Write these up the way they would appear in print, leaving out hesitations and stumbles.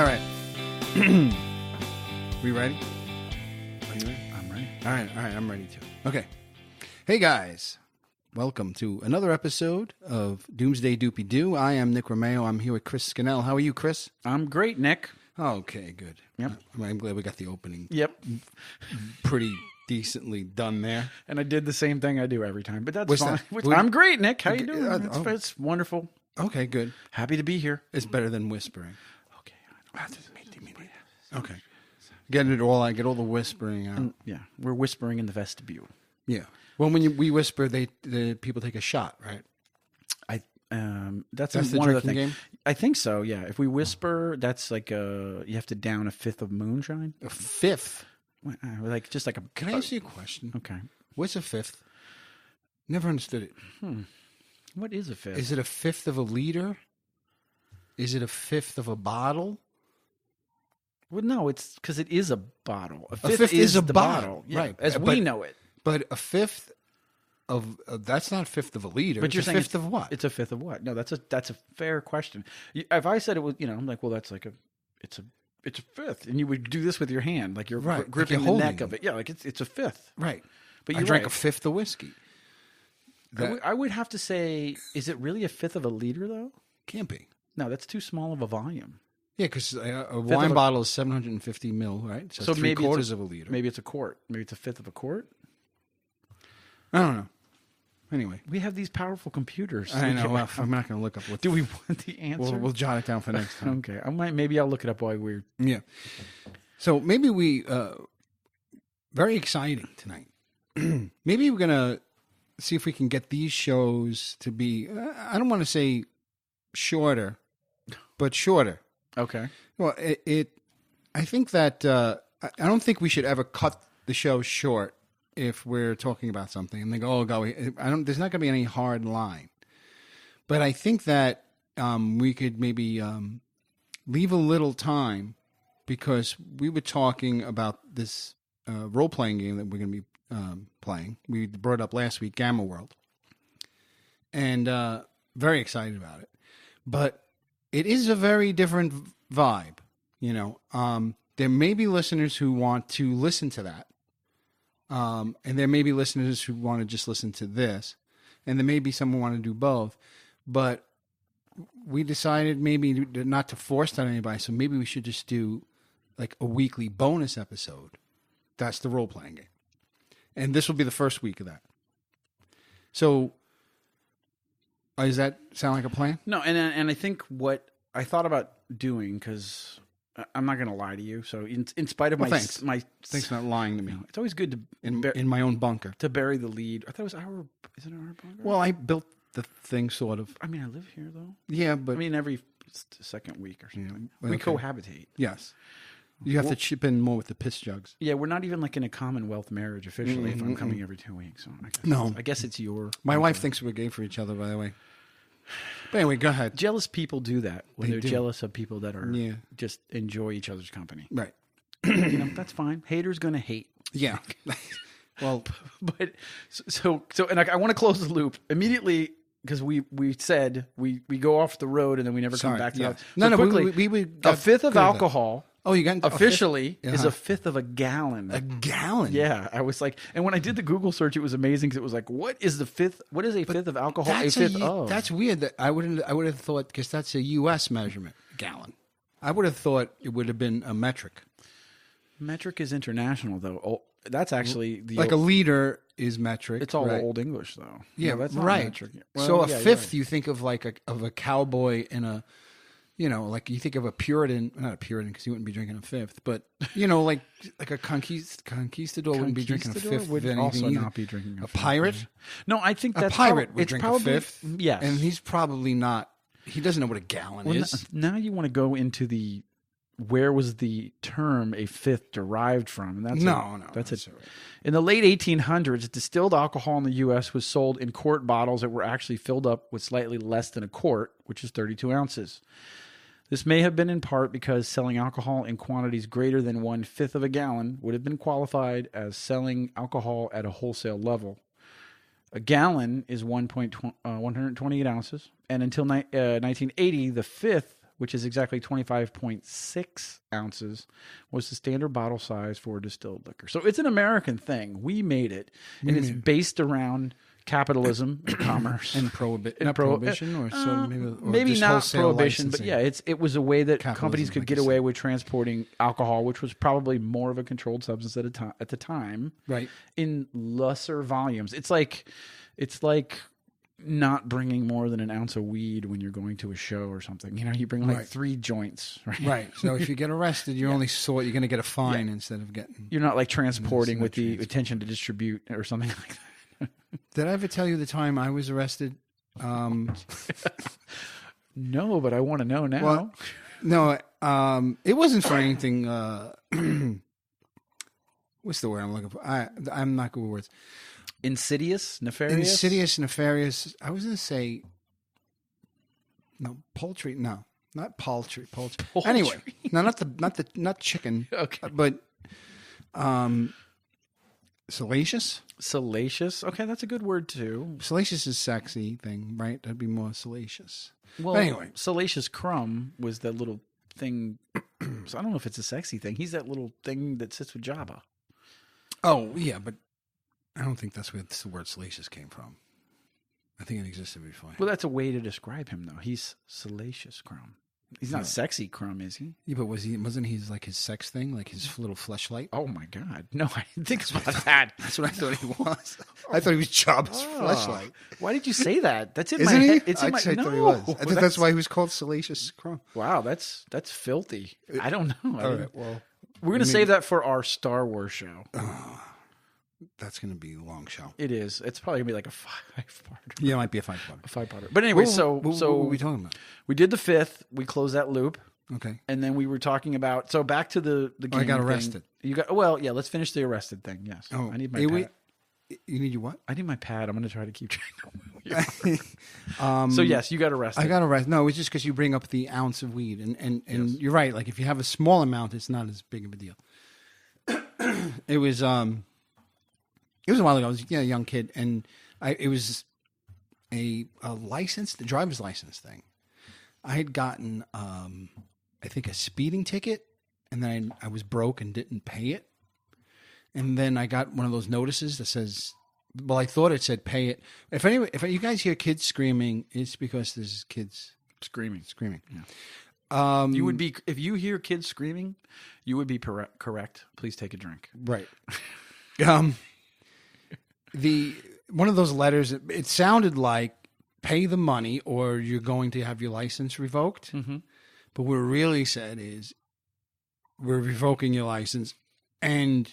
All right. We ready? Are you ready? I'm ready. All right. I'm ready too. Okay. Hey, guys. Welcome to another episode of Doomsday Doopy Doo. I am Nick Romeo. I'm here with Chris Scannell. How are you, Chris? I'm great, Nick. Okay, good. Yep. I'm glad we got the opening Yep. pretty decently done there. And I did the same thing I do every time, but that's What's fine. that? I'm great, Nick. How you doing? Oh. It's wonderful. Okay, good. Happy to be here. It's better than whispering. Okay. Okay. Get it all. I get all the whispering out. Yeah, we're whispering in the vestibule. Yeah. Well, when we whisper, the people take a shot, right? That's the one of the drinking things. game? I think so. Yeah. If we whisper, that's like you have to down a fifth of moonshine. A fifth. Like just like a. Can I ask you a question? Okay. What's a fifth? Never understood it. What is a fifth? Is it a fifth of a liter? Is it a fifth of a bottle? Well, no, it's because it is a bottle. A fifth is a the bottle. Yeah, Right. as we know it. But a fifth of that's not a fifth of a liter. But you're it's saying a fifth of what? It's a fifth of what? No, that's a fair question. If I said it was, I'm like, well, that's like it's a fifth, and you would do this with your hand, like you're Right, gripping like the you're neck holding of it. Yeah, like it's a fifth. Right. But I you drank a fifth of whiskey. I would have to say, is it really a fifth of a liter though? Can't be. No, that's too small of a volume. Yeah, because a wine bottle is 750 mil, right? So maybe three-quarters of a liter. Maybe it's a quart. Maybe it's a fifth of a quart. I don't know. Anyway. We have these powerful computers. I know. I'm not going to look up what. Do we want the answer? We'll jot it down for next time. Okay. Maybe I'll look it up while we're. Yeah. So maybe we. Very exciting tonight. Maybe we're going to see if we can get these shows to be. I don't want to say shorter, but shorter. Okay. Well, I think that I don't think we should ever cut the show short if we're talking about something and they go, "Oh, golly, there's not going to be any hard line." But I think that we could maybe leave a little time because we were talking about this role playing game that we're going to be playing. We brought it up last week, Gamma World, and very excited about it. But it is a very different vibe, There may be listeners who want to listen to that. And there may be listeners who want to just listen to this. And there may be some who want to do both. But we decided maybe not to force that on anybody. So maybe we should just do like a weekly bonus episode. That's the role-playing game. And this will be the first week of that. So does that sound like a plan? No, and I think what I thought about doing, because I'm not going to lie to you. So in spite of thanks for not lying to me. It's always good to in my own bunker to bury the lead. I thought it was is it our bunker? Well, I built the thing sort of. I mean, I live here though. Yeah, but every second week or something. Yeah, we okay. cohabitate. Yes. You have to chip in more with the piss jugs. Yeah, we're not even like in a Commonwealth marriage officially if I'm coming every 2 weeks. So I guess it's your... My wife thinks we're gay for each other, by the way. But anyway, go ahead. Jealous people do that when they're do. jealous of people that are just enjoy each other's company. Right. That's fine. Haters going to hate. Yeah. Well, but so and I want to close the loop immediately because we said we go off the road and then we never come back to that. No, quickly, we a fifth of alcohol. Oh, you got officially is a fifth of a gallon. A gallon. Yeah, I was like, and when I did the Google search, it was amazing because it was like, what is a fifth of alcohol? That's That's weird. That I would have thought because that's a U.S. measurement, gallon. I would have thought it would have been a metric. Metric is international, though. Oh, that's actually a liter is metric. It's all right? Old English, though. Yeah, that's not right. Metric. Well, so a fifth, you think of like a cowboy in a. Like you think of a Puritan, not a Puritan because he wouldn't be drinking a fifth, but like a conquistador wouldn't be drinking a fifth. Would of also anything not be drinking a fifth. Pirate. No, I think that's a pirate would it's drink probably, a fifth. Yes, and he's probably not. He doesn't know what a gallon is. Now you want to go into the where was the term a fifth derived from? And that's it. Right. In the late 1800s, distilled alcohol in the U.S. was sold in quart bottles that were actually filled up with slightly less than a quart, which is 32 ounces. This may have been in part because selling alcohol in quantities greater than 1/5 of a gallon would have been qualified as selling alcohol at a wholesale level. A gallon is 128 ounces, and until 1980, the fifth which is exactly 25.6 ounces, was the standard bottle size for distilled liquor. So it's an American thing. We made it, and it's based around capitalism and commerce and prohibition, or so maybe not prohibition, licensing. but yeah, it was a way that companies could get away with transporting alcohol, which was probably more of a controlled substance at the time, right? In lesser volumes. It's like not bringing more than an ounce of weed when you're going to a show or something. You know, you bring like 3 joints. Right. So if you get arrested, you're only you're going to get a fine instead of getting. You're not like transporting with the intention to distribute or something like that. Did I ever tell you the time I was arrested? No, but I want to know now. Well, no, it wasn't for anything. What's the word I'm looking for? I'm not good with words. Insidious, nefarious. I was going to say poultry. No, not poultry. Poultry. Anyway, no, not chicken. Okay, but salacious. Salacious. Okay, that's a good word too. Salacious is sexy thing, right? That'd be more salacious. Well, but anyway, Salacious Crumb was that little thing. So I don't know if it's a sexy thing. He's that little thing that sits with Jabba. Oh yeah, but I don't think that's where the word salacious came from. I think it existed before. Well, that's a way to describe him, though. He's Salacious Crumb. He's not Sexy Crumb, is he? Yeah, but wasn't he like his sex thing, like his little fleshlight? Oh my God! No, I didn't think about that. That's what I thought he was. I thought he was Jabba's fleshlight. Why did you say that? That's in Isn't my he? head. It's in I thought he no. was. I think that's why he was called Salacious Crumb. Wow, that's filthy. I don't know. All right, well, we're gonna save that for our Star Wars show. That's going to be a long show. It is. It's probably going to be like a 5-parter. Yeah, it might be a 5-parter. A 5-parter. But anyway, so what were we talking about? We did the 5th. We closed that loop. Okay. And then we were talking about, so back to the game. I got arrested. You got, well, yeah, let's finish the arrested thing. Yes. Oh, I need my pad. You need your what? I need my pad. I'm going to try to keep track. So yes, you got arrested. I got arrested. No, it's just because you bring up the ounce of weed. And yes. You're right. Like if you have a small amount, it's not as big of a deal. It was a while ago. I was a young kid, and it was a license, the driver's license thing. I had gotten, I think, a speeding ticket, and then I was broke and didn't pay it. And then I got one of those notices that says, well, I thought it said pay it. If you guys hear kids screaming, it's because there's kids screaming. Yeah. You would be, if you hear kids screaming, you would be correct. Please take a drink. Right. One of those letters, it sounded like pay the money or you're going to have your license revoked. Mm-hmm. But what it really said is we're revoking your license and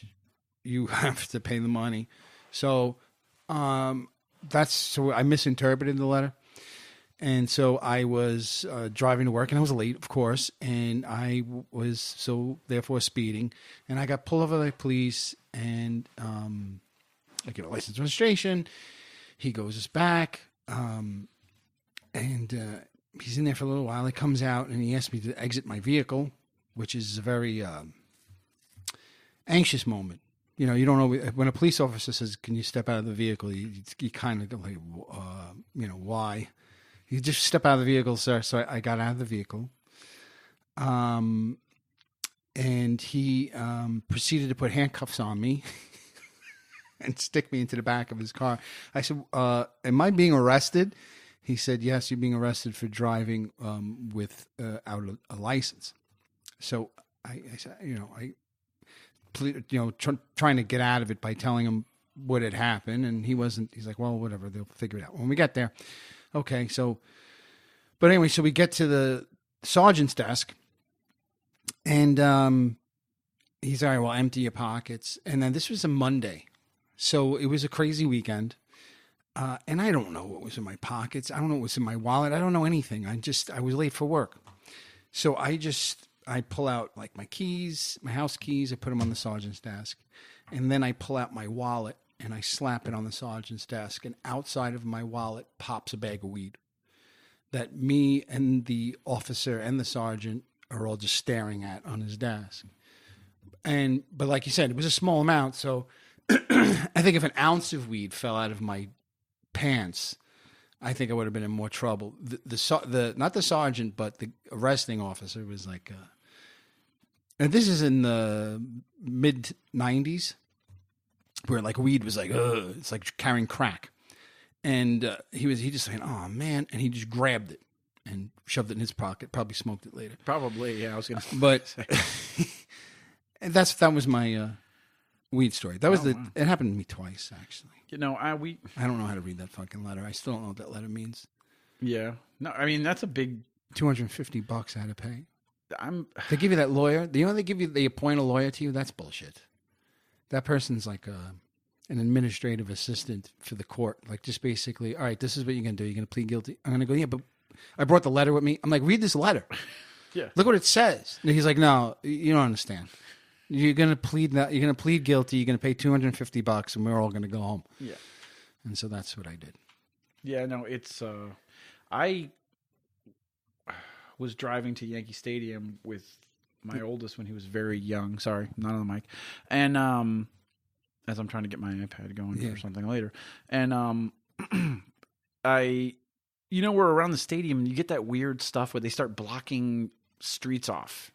you have to pay the money. So so I misinterpreted the letter. And so I was driving to work, and I was late, of course, and I was so therefore speeding. And I got pulled over by the police, and I get a license registration. He goes us back, and he's in there for a little while. He comes out, and he asks me to exit my vehicle, which is a very anxious moment. You know, you don't know when a police officer says, "Can you step out of the vehicle?" You kind of go like, why? You just step out of the vehicle, sir. So I got out of the vehicle, and he proceeded to put handcuffs on me and stick me into the back of his car. I said, "Am I being arrested?" He said, "Yes, you're being arrested for driving without a license." So I said, trying to get out of it by telling him what had happened, and he wasn't. He's like, "Well, whatever, they'll figure it out." When we get there, okay. But anyway, so we get to the sergeant's desk, and he's all right. Well, empty your pockets, and then this was a Monday, so it was a crazy weekend, and I don't know what was in my pockets. I don't know what was in my wallet. I don't know anything. I was late for work, so I pull out like my keys, my house keys. I put them on the sergeant's desk, and then I pull out my wallet and I slap it on the sergeant's desk. And outside of my wallet pops a bag of weed that me and the officer and the sergeant are all just staring at on his desk. But like you said, it was a small amount. So I think if an ounce of weed fell out of my pants, I think I would have been in more trouble. The not the sergeant, but the arresting officer was like, and this is in the mid '90s, where like weed was like, it's like carrying crack, and he just saying, "Oh man," and he just grabbed it and shoved it in his pocket. Probably smoked it later. Probably, yeah. I was gonna, but and that was my weed story. That was It happened to me twice actually. You know, I don't know how to read that fucking letter. I still don't know what that letter means. Yeah. No, I mean, that's a big... $250 I had to pay. They give you that lawyer. They appoint a lawyer to you. That's bullshit. That person's like an administrative assistant for the court. Like just basically, all right, this is what you're going to do. You're going to plead guilty. I'm going to go, yeah, but I brought the letter with me. I'm like, read this letter. Yeah. Look what it says. And he's like, no, you don't understand. You're going to plead guilty. You're going to pay $250 and we're all going to go home. Yeah. And so that's what I did. Yeah, no, it's, I was driving to Yankee Stadium with my oldest when he was very young. Sorry, not on the mic. And, as I'm trying to get my iPad going for something later. And, we're around the stadium and you get that weird stuff where they start blocking streets off.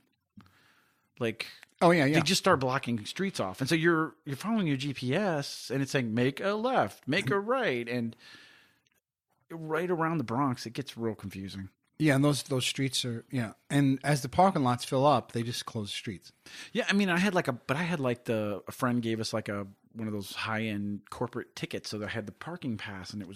Like, oh yeah. They just start blocking streets off, and so you're following your GPS, and it's saying make a left, make a right, and right around the Bronx, it gets real confusing. Yeah, and those streets are and as the parking lots fill up, they just close the streets. Yeah, I mean, I had a friend gave us like one of those high end corporate tickets, so I had the parking pass, and this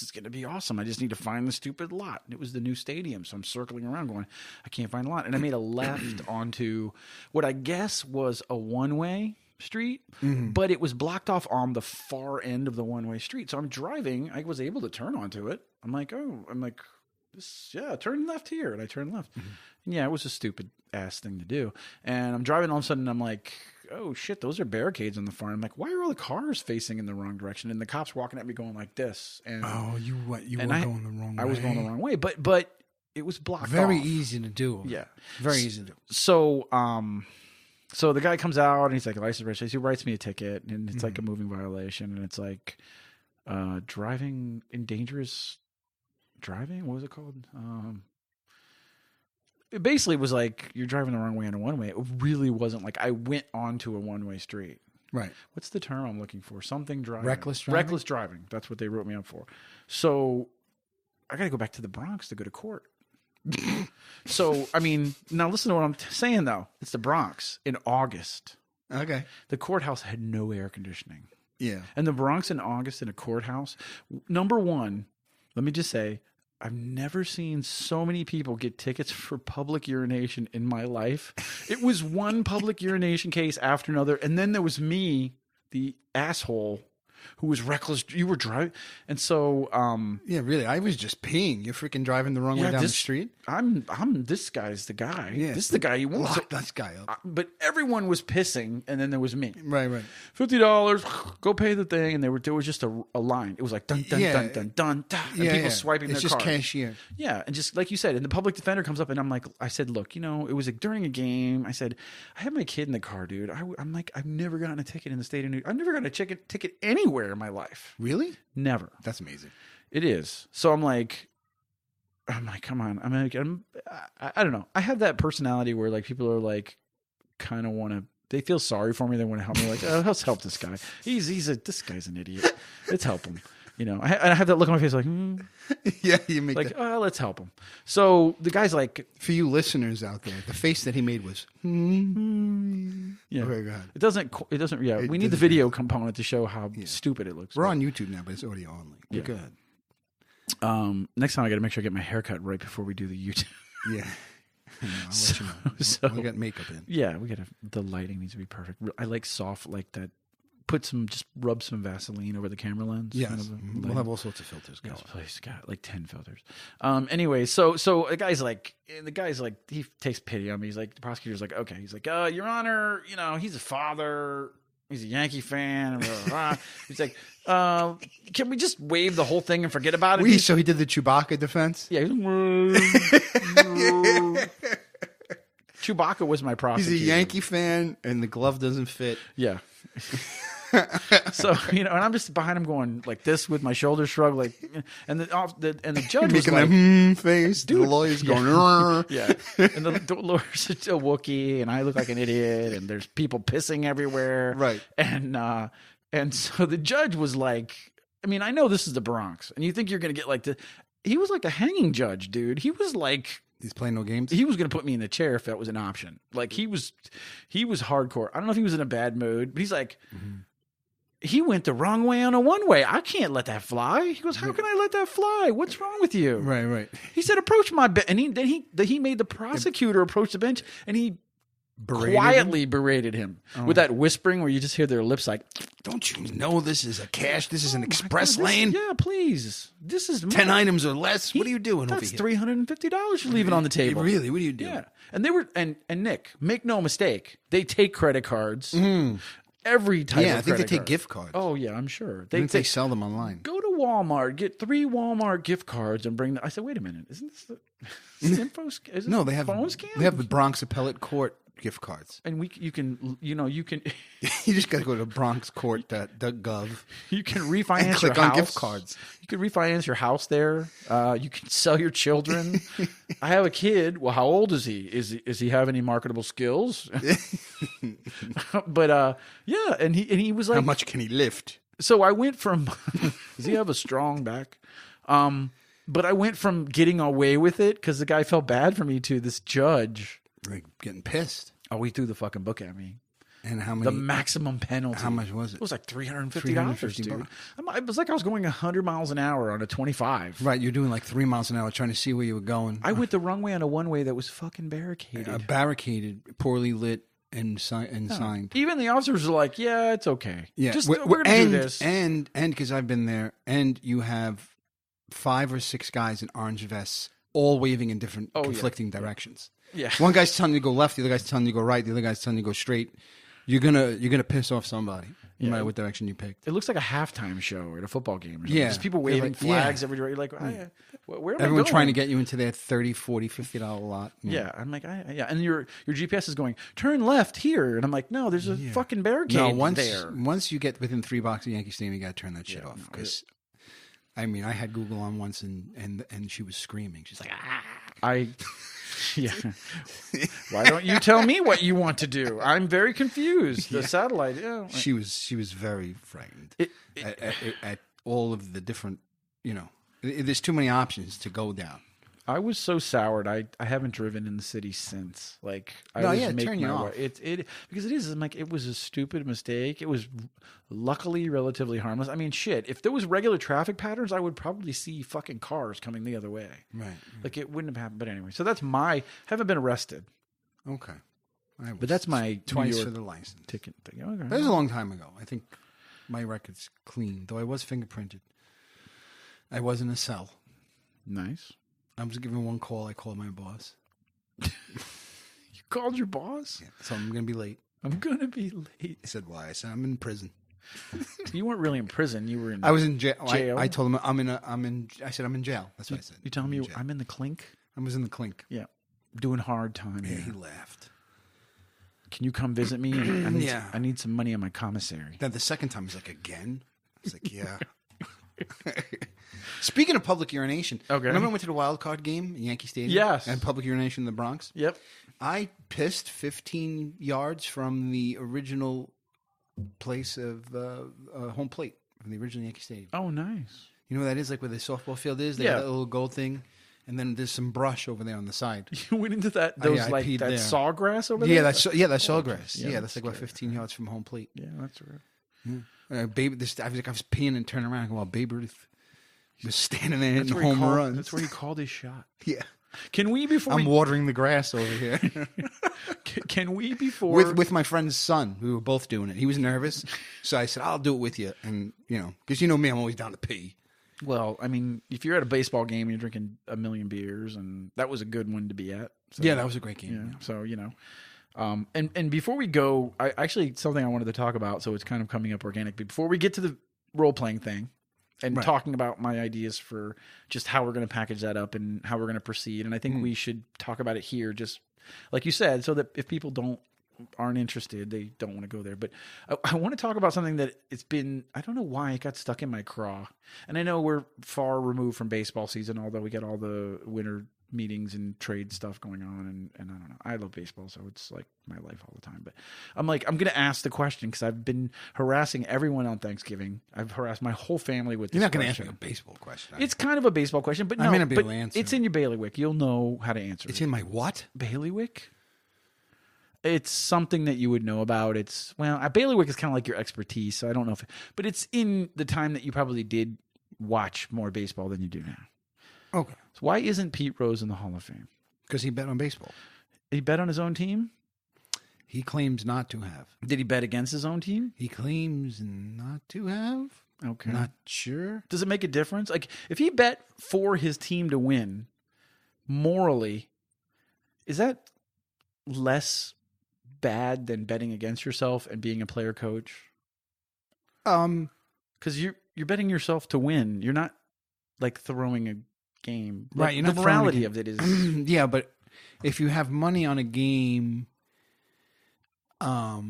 is going to be awesome. I just need to find the stupid lot. And it was the new stadium, so I'm circling around going, I can't find a lot, and I made a left onto what I guess was a one-way street, but it was blocked off on the far end of the one-way street. So I'm driving, I was able to turn onto it. I'm like, turn left here, and I turned left. And it was a stupid ass thing to do. And I'm driving, all of a sudden I'm like, oh shit, those are barricades on the far. I'm like, why are all the cars facing in the wrong direction? And the cops walking at me going like this. And you were going the wrong way. I was going the wrong way, but it was blocked Very off. easy to do. Yeah. Very easy to do. So the guy comes out and he's like, license registration. He writes me a ticket, and it's like a moving violation, and it's like driving in dangerous driving. What was it called? It basically was like you're driving the wrong way on a one-way. It really wasn't like I went onto a one-way street. Right. What's the term I'm looking for? Something driving. Reckless driving? Reckless driving. That's what they wrote me up for. So I got to go back to the Bronx to go to court. So, I mean, now listen to what I'm saying, though. It's the Bronx in August. Okay. The courthouse had no air conditioning. Yeah. And the Bronx in August in a courthouse, number one, let me just say, I've never seen so many people get tickets for public urination in my life. It was one public urination case after another. And then there was me, the asshole, who was reckless. You were driving. And so, yeah, really. I was just peeing. You're freaking driving the wrong way down the street. This guy's the guy. Yeah. This is the guy you want. Lock this guy up. But everyone was pissing, and then there was me. Right. $50, go pay the thing. And there was just a line. It was like dun, dun, dun, dun, dun, dun. And people swiping their card. It's just card. cashier. Yeah. And just like you said, and the public defender comes up, and I said, look, it was like during a game. I said, I have my kid in the car, dude. I'm like, I've never gotten a ticket in the state of New York. I've never gotten a ticket anywhere in my life. Really? Never. That's amazing. It is. So I'm like, come on. I don't know. I have that personality where like people are like, kind of want to. They feel sorry for me. They want to help me. Like, oh, let's help this guy. This guy's an idiot. Let's help him. I have that look on my face like, yeah, you make like, oh, let's help him. So the guy's like, for you listeners out there, the face that he made was, yeah. Okay, go ahead. It doesn't. Yeah, we need the video component to show how stupid it looks. We're on YouTube now, but it's audio only. Yeah. Good. Next time I got to make sure I get my hair cut right before we do the YouTube. Yeah. I'll let you know. We'll get makeup in. Yeah, the lighting needs to be perfect. I like soft, like that. Rub some Vaseline over the camera lens. Yes. We'll have all sorts of filters going. This place got like 10 filters. Anyway, so the guy's like, he takes pity on me. He's like, the prosecutor's like, okay. He's like, Your Honor, he's a father. He's a Yankee fan. He's like, can we just waive the whole thing and forget about it? So he did the Chewbacca defense? Yeah. Chewbacca was my prosecutor. He's a Yankee fan, and the glove doesn't fit. Yeah. So, and I'm just behind him going like this with my shoulders shrugged, like, and the judge was like, face. Dude, the lawyer's going, yeah. And the lawyer's a Wookiee, and I look like an idiot, and there's people pissing everywhere. Right. And so the judge was like, I mean, I know this is the Bronx, and you think you're going to get like he was like a hanging judge, dude. He was like, he's playing no games. He was going to put me in the chair if that was an option. Like he was hardcore. I don't know if he was in a bad mood, but he's like, he went the wrong way on a one-way. I can't let that fly. He goes, how can I let that fly? What's wrong with you? Right. He said, approach my bench. And he made the prosecutor approach the bench, and he quietly berated him with that whispering where you just hear their lips like, don't you know this is a cash? This is an express lane? Yeah, please. This is 10 items or less. What are you doing over here? That's $350 you're leaving on the table. Really? What are you doing? Yeah. And they were, and Nick, make no mistake, they take credit cards. Every type of credit card. Yeah, I think they take gift cards. Oh, yeah, I'm sure. They sell them online. Go to Walmart, get 3 Walmart gift cards, and bring them. I said, wait a minute. Isn't this the info? No, they have phone scam? They have the Bronx Appellate Court gift cards. And you can. You just got to go to bronxcourt.gov. You can refinance and click your house. On gift cards. You can refinance your house there. You can sell your children. I have a kid. Well, how old is he? Is he have any marketable skills? But yeah, and he was like, how much can he lift? So I went from does he have a strong back? But I went from getting away with it because the guy felt bad for me to this judge like getting pissed. Oh, he threw the fucking book at me. And how many? The maximum penalty. How much was it? It was like $350, dude. It was like I was going 100 miles an hour on a 25. Right, you're doing like 3 miles an hour trying to see where you were going. I went the wrong way on a one-way that was fucking barricaded. Barricaded, poorly lit, and signed. Even the officers were like, yeah, it's okay. Yeah. We're going to do this. And because I've been there, and you have 5 or 6 guys in orange vests all waving in different conflicting directions. Yeah. One guy's telling you to go left, the other guy's telling you to go right, the other guy's telling you to go straight. You're gonna piss off somebody, no matter what direction you picked. It looks like a halftime show at a football game. Yeah. There's people waving flags everywhere. You're like, where am I Everyone going? trying to get you into their $30, $40, $50 lot. Yeah. I'm like, and your GPS is going, turn left here. And I'm like, no, there's a fucking barricade there. Once you get within 3 blocks of Yankee Stadium, you got to turn that shit off. Because, I mean, I had Google on once, and she was screaming. She's like, Yeah. Why don't you tell me what you want to do? I'm very confused. The satellite. Yeah. She was very frightened at all of the different. There's too many options to go down. I was so soured. I haven't driven in the city since. Like turn you off. Because it is. I'm like, it was a stupid mistake. It was luckily relatively harmless. I mean, shit. If there was regular traffic patterns, I would probably see fucking cars coming the other way. Right. Like it wouldn't have happened. But anyway, so that's haven't been arrested. Okay. But that's my twice for the license ticket thing. Okay. That was a long time ago. I think my record's clean, though I was fingerprinted. I was in a cell. Nice. I was given one call. I called my boss. You called your boss? Yeah, so I'm going to be late. I'm going to be late. He said, why? I said, I'm in prison. You weren't really in prison. You were in I was in jail. jail? I told him I said, I'm in jail. That's what I said. You telling me I'm in the clink? I was in the clink. Yeah. Doing hard time. Yeah, he laughed. Can you come visit me? I need some money on my commissary. Then the second time, he's like, again? I was like, yeah. Speaking of public urination, remember I went to the wild card game in Yankee Stadium? Yes. And public urination in the Bronx? Yep. I pissed 15 yards from the original place of home plate, from the original Yankee Stadium. Oh, nice. You know what that is, like where the softball field is? They got that little gold thing, and then there's some brush over there on the side. You went into that sawgrass over there? Yeah, that's sawgrass. Yeah, that's like about 15 yards from home plate. Yeah, that's right. Yeah. I was peeing and turning around while Babe Ruth was standing there hitting home runs. That's where he called his shot. Yeah. Can we I'm watering the grass over here. Can we before with my friend's son? We were both doing it. He was nervous, so I said, "I'll do it with you." And because you know me, I'm always down to pee. Well, I mean, if you're at a baseball game and you're drinking a million beers, and that was a good one to be at. So, yeah, that was a great game. Yeah. So and before we go, something I wanted to talk about. So it's kind of coming up organically. Before we get to the role playing thing. And talking about my ideas for just how we're going to package that up and how we're going to proceed. And I think we should talk about it here, just like you said, so that if people don't aren't interested. They don't want to go there. But I want to talk about something that it's been, I don't know why it got stuck in my craw. And I know we're far removed from baseball season, although we got all the winter meetings and trade stuff going on. And I don't know. I love baseball, so it's like my life all the time. But I'm going to ask the question because I've been harassing everyone on Thanksgiving. I've harassed my whole family with this. You're not going to answer a baseball question. It's kind of a baseball question, but no. I may not be able to answer. It's in your bailiwick. You'll know how to answer It's in my what? Bailiwick? It's something that you would know about. It's, well, a bailiwick is kind of like your expertise, so I don't know if, but it's in the time that you probably did watch more baseball than you do now. Okay. So why isn't Pete Rose in the Hall of Fame? Because he bet on baseball. He bet on his own team? He claims not to have. Did he bet against his own team? He claims not to have. Okay. Not sure. Does it make a difference? Like, if he bet for his team to win, morally, is that less bad than betting against yourself and being a player coach? Because you're betting yourself to win. You're not like throwing a game. Like, right. You're not the morality of it is. Yeah, but if you have money on a game, I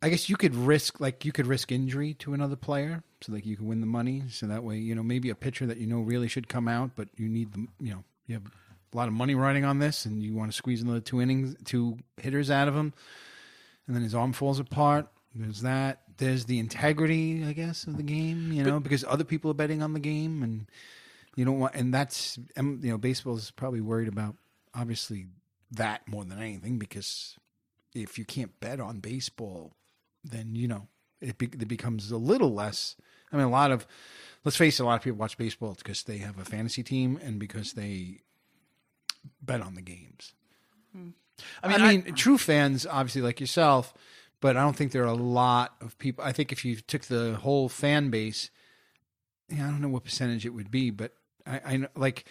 guess you could risk injury to another player so like you can win the money. So that way, maybe a pitcher that really should come out, but you need them. You have a lot of money riding on this, and you want to squeeze another 2 hitters out of him, and then his arm falls apart. There's that. There's the integrity, I guess, of the game. Because other people are betting on the game, and you don't want. And that's baseball is probably worried about obviously that more than anything, because if you can't bet on baseball, then it becomes a little less. I mean, let's face it, a lot of people watch baseball because they have a fantasy team and because they bet on the games. I mean, true fans, obviously, like yourself, but I don't think there are a lot of people. I think if you took the whole fan base, I don't know what percentage it would be, but I like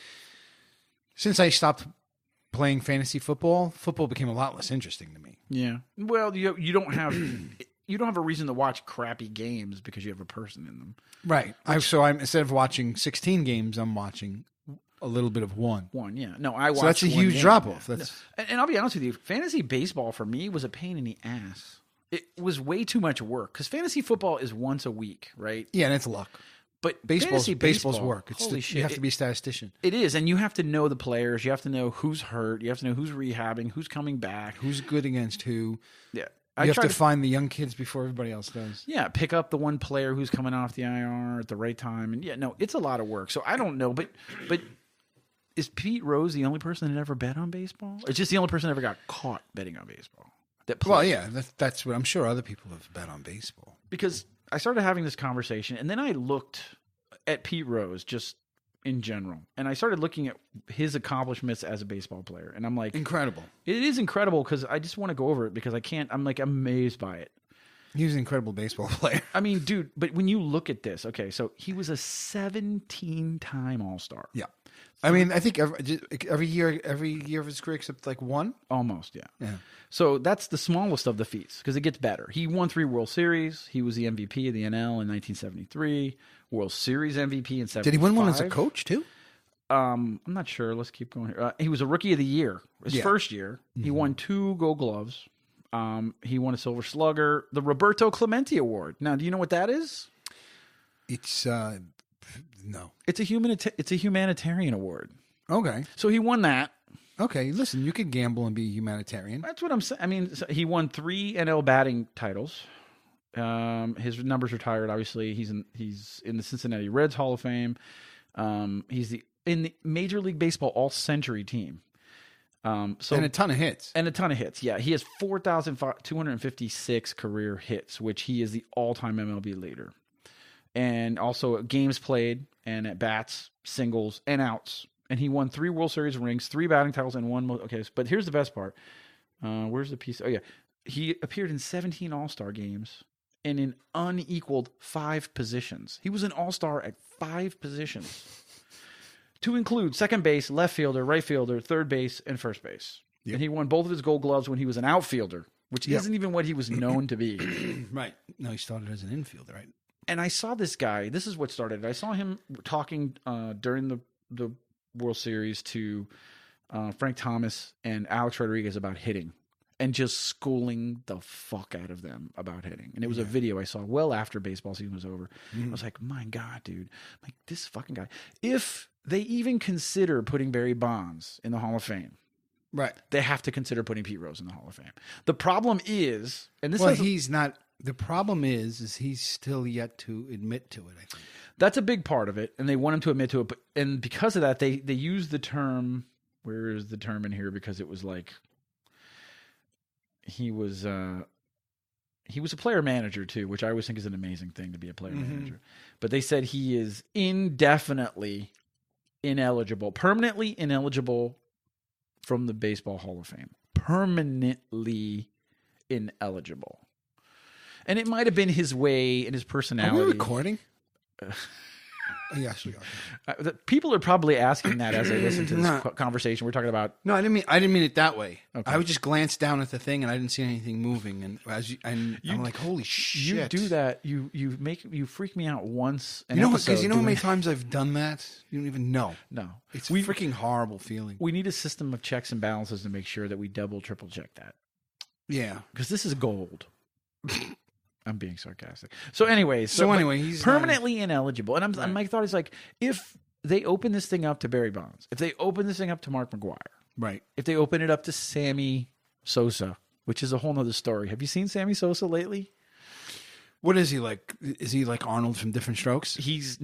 since I stopped playing fantasy football became a lot less interesting to me. Yeah. Well, you don't have a reason to watch crappy games because you have a person in them. Right. I'm instead of watching 16 games, I'm watching a little bit of one. Yeah. No, I watch. So that's a huge drop off. And I'll be honest with you, fantasy baseball for me was a pain in the ass. It was way too much work because fantasy football is once a week, right? Yeah, and it's luck. But baseball's work. Holy shit. You have to be a statistician. It is, and you have to know the players. You have to know who's hurt. You have to know who's rehabbing, who's coming back, who's good against who. Yeah, you have to find the young kids before everybody else does. Yeah, pick up the one player who's coming off the IR at the right time, and it's a lot of work. So I don't know, but is Pete Rose the only person that ever bet on baseball? Or just the only person that ever got caught betting on baseball? Well, yeah, that's what I'm sure other people have bet on baseball. Because I started having this conversation, and then I looked at Pete Rose just in general, and I started looking at his accomplishments as a baseball player, and I'm like, incredible. It is incredible because I just want to go over it because I can't. I'm like amazed by it. He was an incredible baseball player. I mean, dude, but when you look at this, okay, so he was a 17-time All-Star. Yeah. I mean, I think every year of his career except like one? Almost, yeah. Yeah. So that's the smallest of the feats because it gets better. He won 3 World Series. He was the MVP of the NL in 1973, World Series MVP in 75. Did he win one as a coach too? I'm not sure. Let's keep going here. He was a Rookie of the Year. His first year. Mm-hmm. He won 2 Gold Gloves. He won a Silver Slugger, the Roberto Clemente Award. Now, do you know what that is? It's no. It's a humanitarian award. Okay. So he won that. Okay, listen, you could gamble and be a humanitarian. That's what I'm saying. I mean, he won 3 NL batting titles. His number's retired. Obviously, he's in the Cincinnati Reds Hall of Fame. He's in the Major League Baseball All-Century team. And a ton of hits. Yeah, he has 4,256 career hits, which he is the all-time MLB leader. And also games played and at bats, singles, and outs. And he won 3 World Series rings, 3 batting titles, and 1. Okay, but here's the best part. Where's the piece? Oh, yeah. He appeared in 17 All-Star games and in unequaled 5 positions. He was an All-Star at 5 positions, to include second base, left fielder, right fielder, third base, and first base. Yep. And he won both of his Gold Gloves when he was an outfielder, which isn't even what he was known to be. Right. No, he started as an infielder, right? And I saw this guy. This is what started it. I saw him talking during the World Series to Frank Thomas and Alex Rodriguez about hitting. and just schooling the fuck out of them about hitting. And it was a video I saw well after baseball season was over. I was like, my God, dude. Like, this fucking guy. If they even consider putting Barry Bonds in the Hall of Fame, right, they have to consider putting Pete Rose in the Hall of Fame. The problem is, and this he's not. The problem is he's still yet to admit to it, I think. That's a big part of it, and they want him to admit to it. And because of that, they use the term, where is the term in here? Because it was like, he was a player manager too, which I always think is an amazing thing to be a player manager. But they said he is indefinitely ineligible, permanently ineligible from the Baseball Hall of Fame. Permanently ineligible. And it might have been his way and his personality. Are we recording? Yes, we are. People are probably asking that as they listen to this conversation. We're talking about. No, I didn't mean it that way. Okay. I would just glance down at the thing and I didn't see anything moving, and I'm like, holy shit! You do that. You freak me out once. Because you know how many times I've done that. You don't even know. No, it's a freaking horrible feeling. We need a system of checks and balances to make sure that we double, triple check that. Yeah, because this is gold. I'm being sarcastic. So anyway, he's permanently ineligible. And my thought is like, if they open this thing up to Barry Bonds, if they open this thing up to Mark McGwire, right? If they open it up to Sammy Sosa, which is a whole nother story. Have you seen Sammy Sosa lately? What is he like? Is he like Arnold from Different Strokes? He's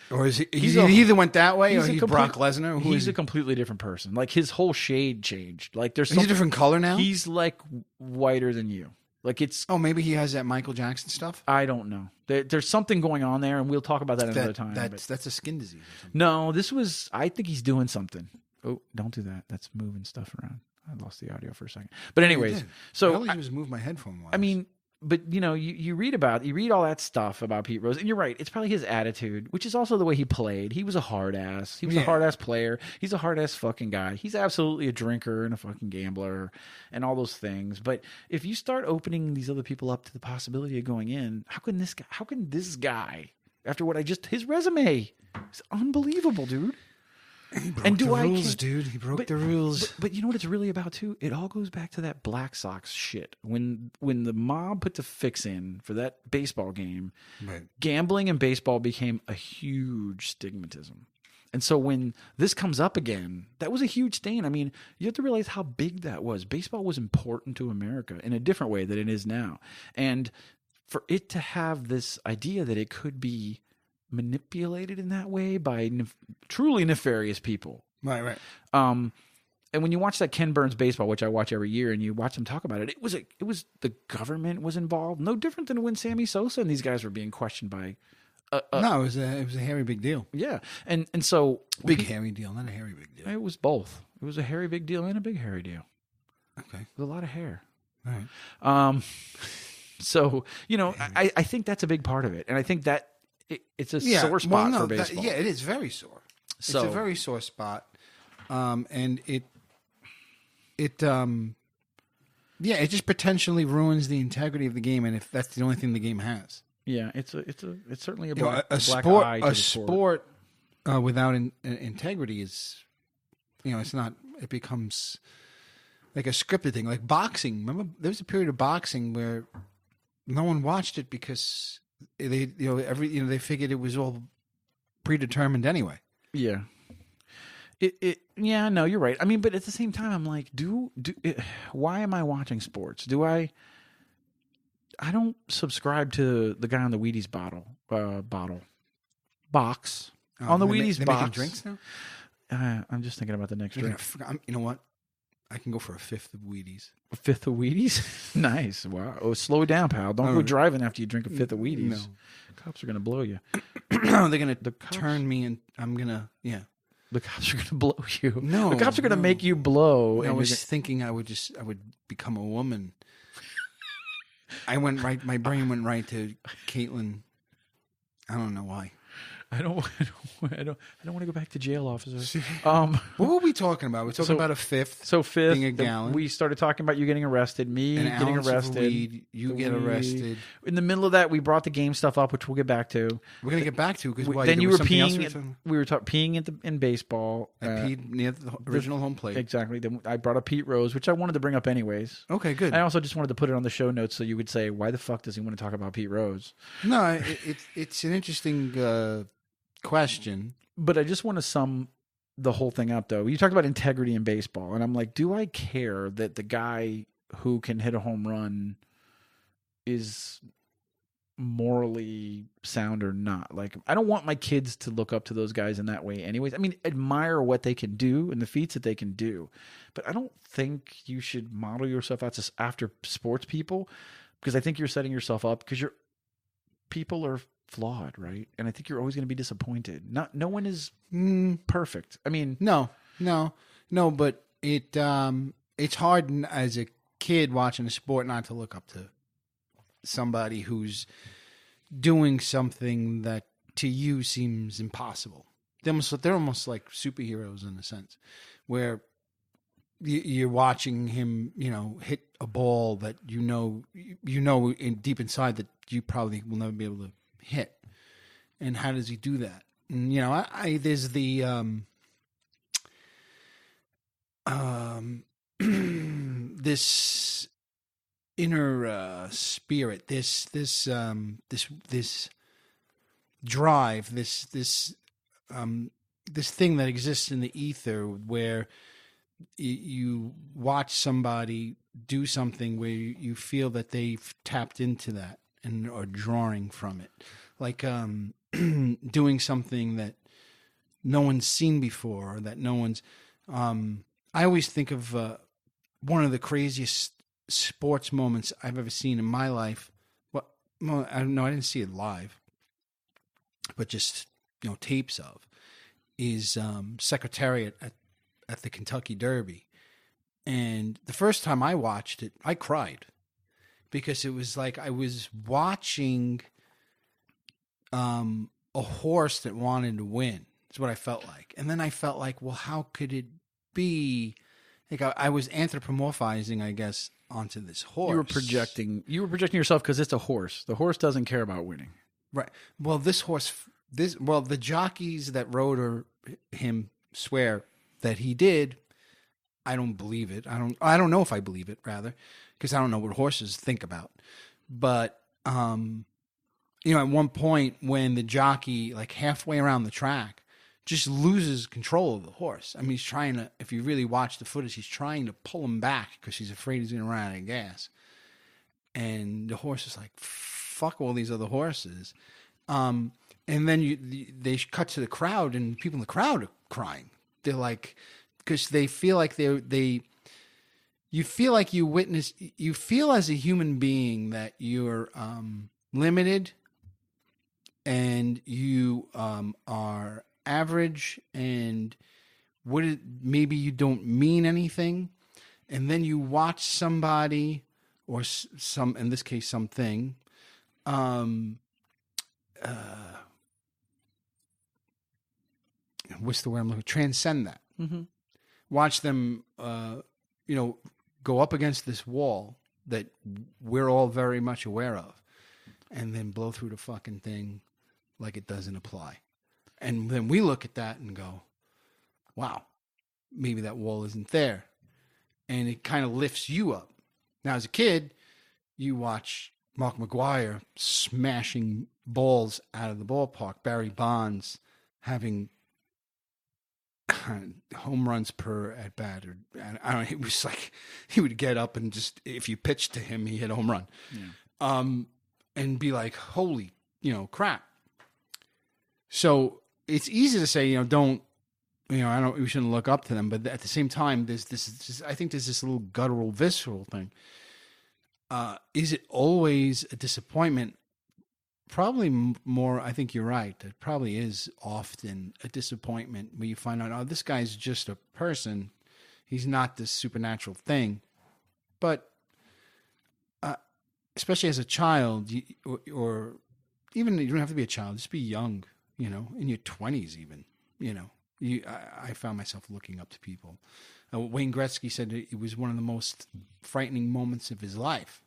or is he either went that way or he's Brock Lesnar? He's a completely different person. Like his whole shade changed. Like he's a different color now. He's like whiter than you. Like it's maybe he has that Michael Jackson stuff. I don't know. There's something going on there, and we'll talk about that another time. That's a skin disease or something. No, I think he's doing something. Oh, don't do that. That's moving stuff around. I lost the audio for a second. But anyways, so I just moved my headphone. I mean, but you read all that stuff about Pete Rose, and you're right. It's probably his attitude, which is also the way he played. He was a hard ass. He was a hard ass player. He's a hard ass fucking guy. He's absolutely a drinker and a fucking gambler and all those things. But if you start opening these other people up to the possibility of going in, how can this guy, after what his resume is unbelievable, dude. He broke the rules, dude. He broke the rules. But you know what it's really about too? It all goes back to that Black Sox shit. When the mob put the fix in for that baseball game, right. Gambling and baseball became a huge stigmatism. And so when this comes up again, that was a huge stain. I mean, you have to realize how big that was. Baseball was important to America in a different way than it is now. And for it to have this idea that it could be manipulated in that way by truly nefarious people. Right. And when you watch that Ken Burns baseball, which I watch every year, and you watch them talk about it, it was the government was involved. No different than when Sammy Sosa and these guys were being questioned by. No, it was a hairy big deal. Yeah, and so hairy deal, not a hairy big deal. It was both. It was a hairy big deal and a big hairy deal. Okay, with a lot of hair. All right. So I think that's a big part of it, and I think that. It's a sore spot for baseball. It is very sore. It's a very sore spot, and it just potentially ruins the integrity of the game, and if that's the only thing the game has. Yeah, it's certainly a sport without integrity is, it's not. It becomes like a scripted thing, like boxing. Remember, there was a period of boxing where no one watched it because. They they figured it was all predetermined anyway. Yeah. No, you're right. I mean, but at the same time, I'm like, why am I watching sports? I don't subscribe to the guy on the Wheaties box. On the Wheaties box. Making drinks now? I'm just thinking about the next drink. You know what? I can go for a fifth of Wheaties. A fifth of Wheaties? Nice. Wow. Oh, slow down, pal. Don't go driving after you drink a fifth of Wheaties. No. Cops are going to blow you. They're going to turn me and I'm going to, The cops are going to blow you. No. The cops are going to make you blow. I was thinking I would become a woman. My brain went right to Caitlyn. I don't know why. I don't want to go back to jail, officer. What were we talking about? We're talking about a fifth. So fifth, being a gallon. We started talking about you getting arrested, me getting arrested. Weed, you get arrested. In the middle of that, we brought the game stuff up, which we'll get back to. We're gonna get back to because then you were peeing. We were peeing in baseball. I peed near the original home plate. Exactly. Then I brought up Pete Rose, which I wanted to bring up anyways. Okay, good. I also just wanted to put it on the show notes so you would say, "Why the fuck does he want to talk about Pete Rose?" No, it's an interesting question. But I just want to sum the whole thing up, though. You talked about integrity in baseball, and I'm like, do I care that the guy who can hit a home run is morally sound or not? Like, I don't want my kids to look up to those guys in that way anyways. I mean, admire what they can do and the feats that they can do, but I don't think you should model yourself after sports people, because I think you're setting yourself up, because people are flawed, right? And I think you're always going to be disappointed. No one is perfect. I mean, no, but it's hard as a kid watching a sport not to look up to somebody who's doing something that to you seems impossible. They're almost like superheroes in a sense, where you're watching him, hit a ball that deep inside that you probably will never be able to hit. And how does he do that? And, there's the this inner spirit, this drive, this thing that exists in the ether, where you watch somebody do something where you feel that they've tapped into that and are drawing from it, like doing something that no one's seen before, or that no one's. I always think of one of the craziest sports moments I've ever seen in my life. Well, I don't know, I didn't see it live, but just tapes of, is Secretariat at the Kentucky Derby. And the first time I watched it, I cried, because it was like I was watching a horse that wanted to win. That's what I felt like. And then I felt like, well, how could it be? Like I was anthropomorphizing, I guess, onto this horse. You were projecting yourself, because it's a horse. The horse doesn't care about winning. Right. Well, the jockeys that rode him swear that he did. I don't believe it. I don't know if I believe it, rather, because I don't know what horses think about. But at one point when the jockey, like halfway around the track, just loses control of the horse. I mean, he's trying to, if you really watch the footage, he's trying to pull him back because he's afraid he's going to run out of gas. And the horse is like, fuck all these other horses. And then they cut to the crowd, and people in the crowd are crying. They're like, because they feel like you feel like you feel as a human being that you're limited, and you are average, and maybe you don't mean anything. And then you watch somebody, or in this case, something, what's the word I'm looking for? Transcend that. Mm-hmm. Watch them, go up against this wall that we're all very much aware of, and then blow through the fucking thing like it doesn't apply. And then we look at that and go, wow, maybe that wall isn't there. And it kind of lifts you up. Now, as a kid, you watch Mark McGwire smashing balls out of the ballpark, Barry Bonds having home runs per at bat, or I don't know. It was like he would get up and just, if you pitched to him, he hit a home run, and be like, holy, crap. So it's easy to say, don't, we shouldn't look up to them, but at the same time, there's this. I think there's this little guttural, visceral thing. Is it always a disappointment? Probably more. I think you're right. It probably is often a disappointment where you find out, oh, this guy's just a person. He's not this supernatural thing. But especially as a child, or even you don't have to be a child, just be young. in your 20s even, I found myself looking up to people. Wayne Gretzky said it was one of the most frightening moments of his life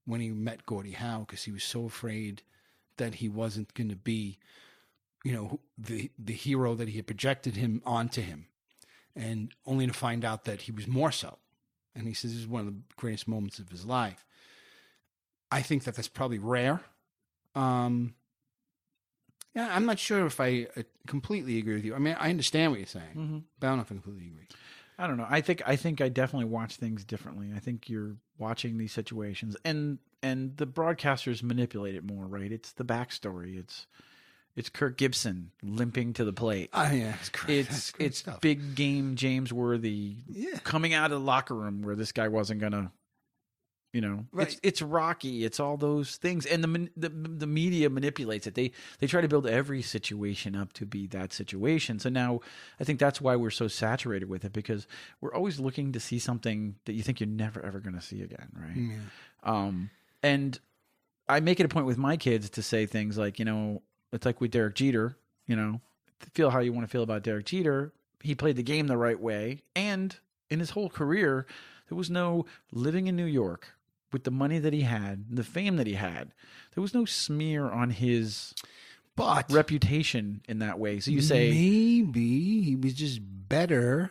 when he met Gordie Howe, because he was so afraid that he wasn't going to be, the hero that he had projected him onto him, and only to find out that he was more so. And he says this is one of the greatest moments of his life. I think that's probably rare. I'm not sure if I completely agree with you. I mean, I understand what you're saying, but I don't know if I completely agree. I don't know. I think I definitely watch things differently. I think you're watching these situations, and the broadcasters manipulate it more, right? It's the backstory. It's Kirk Gibson limping to the plate. Oh, yeah, it's great. It's stuff. big game James Worthy coming out of the locker room where this guy wasn't gonna. Right. It's Rocky. It's all those things, and the media manipulates it. They try to build every situation up to be that situation. So now I think that's why we're so saturated with it, because we're always looking to see something that you think you're never ever going to see again, right? Yeah. And I make it a point with my kids to say things like, it's like with Derek Jeter. Feel how you want to feel about Derek Jeter. He played the game the right way, and in his whole career, there was no living in New York. With the money that he had, the fame that he had, there was no smear on his reputation in that way. So you say maybe he was just better,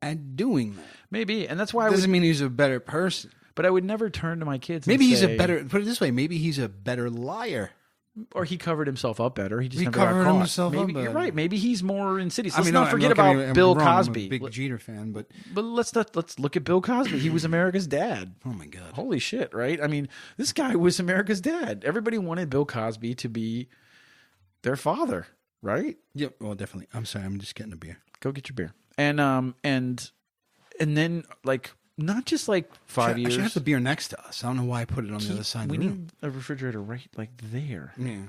at doing that. Maybe, and that's why doesn't mean he's a better person. But I would never turn to my kids. Maybe and he's say, a better. Put it this way: maybe he's a better liar. Or he covered himself up better. He just never covered got caught. himself Maybe, up better. You're right. Maybe he's more insidious. Let's not forget about Bill Cosby. I'm a big Jeter fan, but let's look at Bill Cosby. He was America's dad. Oh my God! Holy shit! Right? I mean, this guy was America's dad. Everybody wanted Bill Cosby to be their father, right? Yep. Well, definitely. I'm sorry. I'm just getting a beer. Go get your beer. And then like. Not just like 5 years. I should have the beer next to us. I don't know why I put it on the other side of the room. We need a refrigerator right like there. Yeah.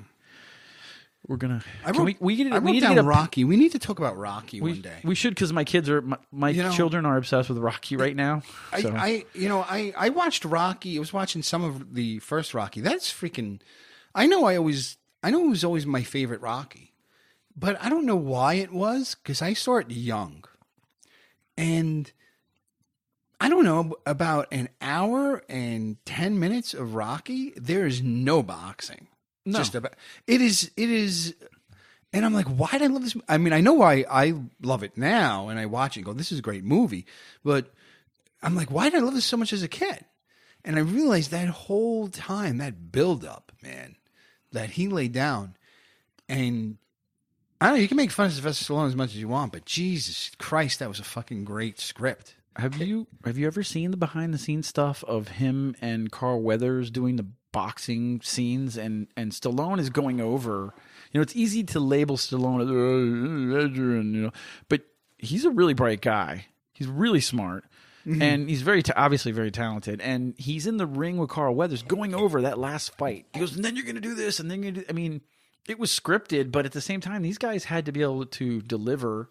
We're gonna. I wrote down Rocky. We need to talk about Rocky one day. We should, because my kids are my children are obsessed with Rocky right now. So. I watched Rocky. I was watching some of the first Rocky. That's freaking. I know it was always my favorite Rocky, but I don't know why it was, because I saw it young, and I don't know, about an hour and 10 minutes of Rocky, there is no boxing. No. It is, and I'm like, why did I love this? I mean, I know why I love it now, and I watch it and go, this is a great movie, but I'm like, why did I love this so much as a kid? And I realized that whole time, that build-up, man, that he laid down, and I don't know, you can make fun of Sylvester Stallone as much as you want, but Jesus Christ, that was a fucking great script. Have you ever seen the behind the scenes stuff of him and Carl Weathers doing the boxing scenes, and Stallone is going over, it's easy to label Stallone as but he's a really bright guy. He's really smart. Mm-hmm. And he's obviously very talented, and he's in the ring with Carl Weathers going over that last fight. He goes, and then you're going to do this, and then you're going to do, I mean, it was scripted, but at the same time, these guys had to be able to deliver,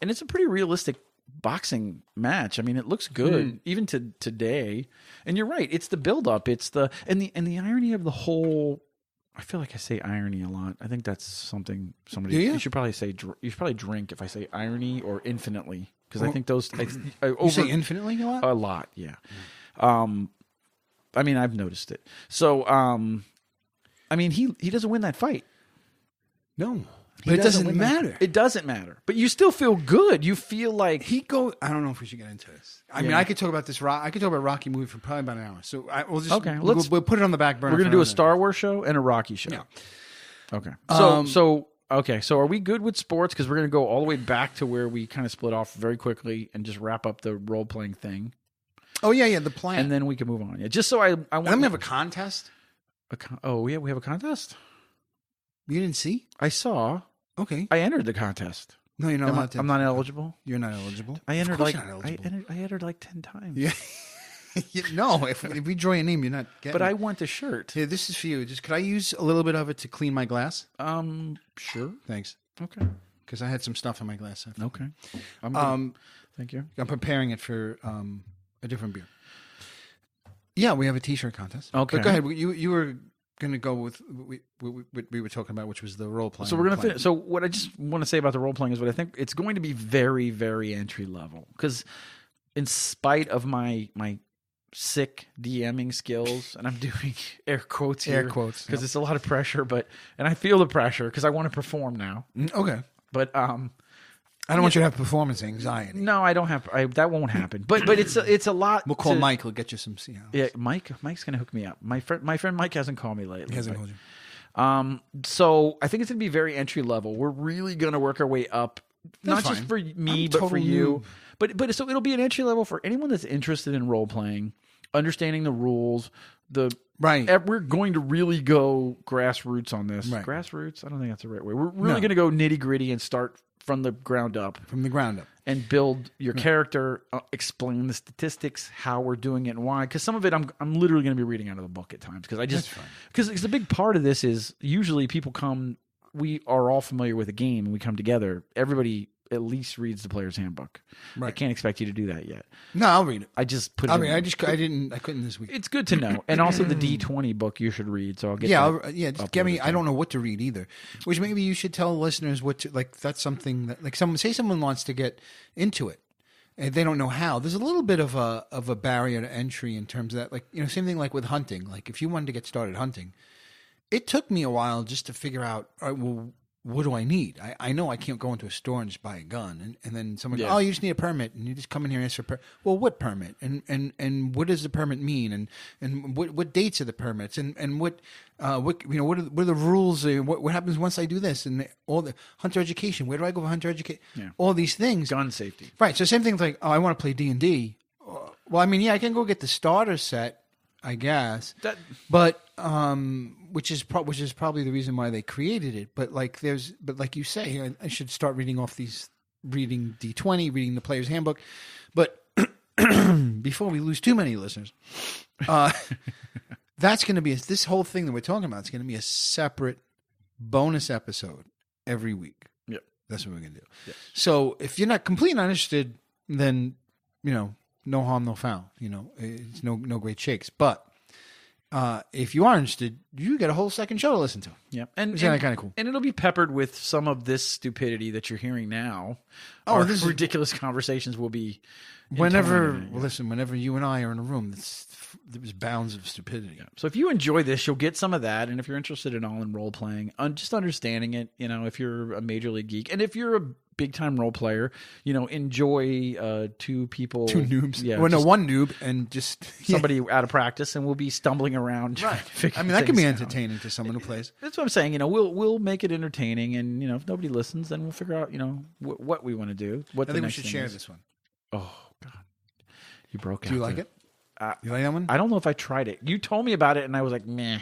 and it's a pretty realistic boxing match. I mean, it looks good even to today. And you're right, it's the build-up. It's the irony of the whole. I feel like I say irony a lot. I think that's something somebody you should probably say. You should probably drink if I say irony or infinitely, because I think those. You say infinitely a lot. A lot, yeah. I mean, I've noticed it. So, I mean, he doesn't win that fight. No. But it doesn't matter. It doesn't matter. But you still feel good. You feel like I don't know if we should get into this. I mean, I could talk about this. I could talk about Rocky movie for probably about an hour. So we'll just we'll put it on the back burner. We're going to do a Star Wars show and a Rocky show. Yeah. Okay. So are we good with sports? Because we're going to go all the way back to where we kind of split off very quickly and just wrap up the role playing thing. Oh yeah, the plan, and then we can move on. Yeah, just so I want. And then we have a contest. We have a contest. You didn't see? I saw. Okay. I entered the contest. No, you're not allowed to. I'm not eligible. You're not eligible. I entered I entered like 10 times. Yeah. No, if we draw your name, you're not getting But it. I want the shirt. Here, this is for you. Just could I use a little bit of it to clean my glass? Sure. Thanks. Okay. Because I had some stuff in my glass. Okay. Thank you. I'm preparing it for a different beer. Yeah, we have a T-shirt contest. Okay. But go ahead. You were going to go with what we were talking about, which was the role playing. So we're going to finish. So what I just want to say about the role playing is what I think it's going to be very, very entry level. Because in spite of my sick DMing skills, and I'm doing air quotes here, because it's a lot of pressure, and I feel the pressure because I want to perform now. Okay, but I don't want you to have performance anxiety. No, I don't have. That won't happen. But it's a lot. We'll call Mike. He'll get you some. Yeah, Mike's gonna hook me up. My friend Mike hasn't called me lately. He hasn't called you. So I think it's gonna be very entry level. We're really gonna work our way up, not just for me, but for you. But so it'll be an entry level for anyone that's interested in role playing, understanding the rules. We're going to really go grassroots on this. Right. Grassroots? I don't think that's the right way. We're really going to go nitty gritty and start from the ground up. And build your character, explain the statistics, how we're doing it and why. Because some of it I'm literally going to be reading out of the book at times. Because a big part of this is usually people come, we are all familiar with a game and we come together. Everybody at least reads the player's handbook. Right. I can't expect you to do that yet. No, I'll read it. I just put it I couldn't this week. It's good to know. And also the D20 book you should read. So I'll get just get me. I don't know what to read either. Which maybe you should tell listeners what to, like, that's something that, like, someone wants to get into it and they don't know how. There's a little bit of a barrier to entry in terms of that. Like, same thing like with hunting. Like, if you wanted to get started hunting, it took me a while just to figure out, all right, well, what do I need? I know I can't go into a store and just buy a gun. And then someone goes, oh, you just need a permit. And you just come in here and ask for a permit. Well, what permit? And what does the permit mean? And what dates are the permits? And what are the rules? What happens once I do this? And all the hunter education. Where do I go for hunter education? Yeah. All these things. Gun safety. Right. So same thing like, oh, I want to play D&D. Well, I mean, yeah, I can go get the starter set, I guess, but which is probably the reason why they created it. But like you say, I should start reading D20, reading the player's handbook. But before we lose too many listeners, that's going to be this whole thing that we're talking about. It's going to be a separate bonus episode every week. Yep, that's what we're going to do. Yep. So if you're not completely uninterested, then no harm, no foul. It's no great shakes. But if you are interested, you get a whole second show to listen to. Yeah, and kind of cool. And it'll be peppered with some of this stupidity that you're hearing now. This ridiculous conversations will be. Whenever you and I are in a room, there's bounds of stupidity. Yeah. So if you enjoy this, you'll get some of that. And if you're interested at all in role playing, just understanding it, if you're a major league geek, and if you're a big time role player, enjoy two noobs. Yeah, one noob and just somebody out of practice, and we'll be stumbling around. Right. That can be entertaining to someone who plays. That's what I'm saying. We'll make it entertaining, and if nobody listens, then we'll figure out what we want to do. I think we should share this one. Oh God, you broke. Do you like it? You like that one? I don't know if I tried it. You told me about it, and I was like, meh.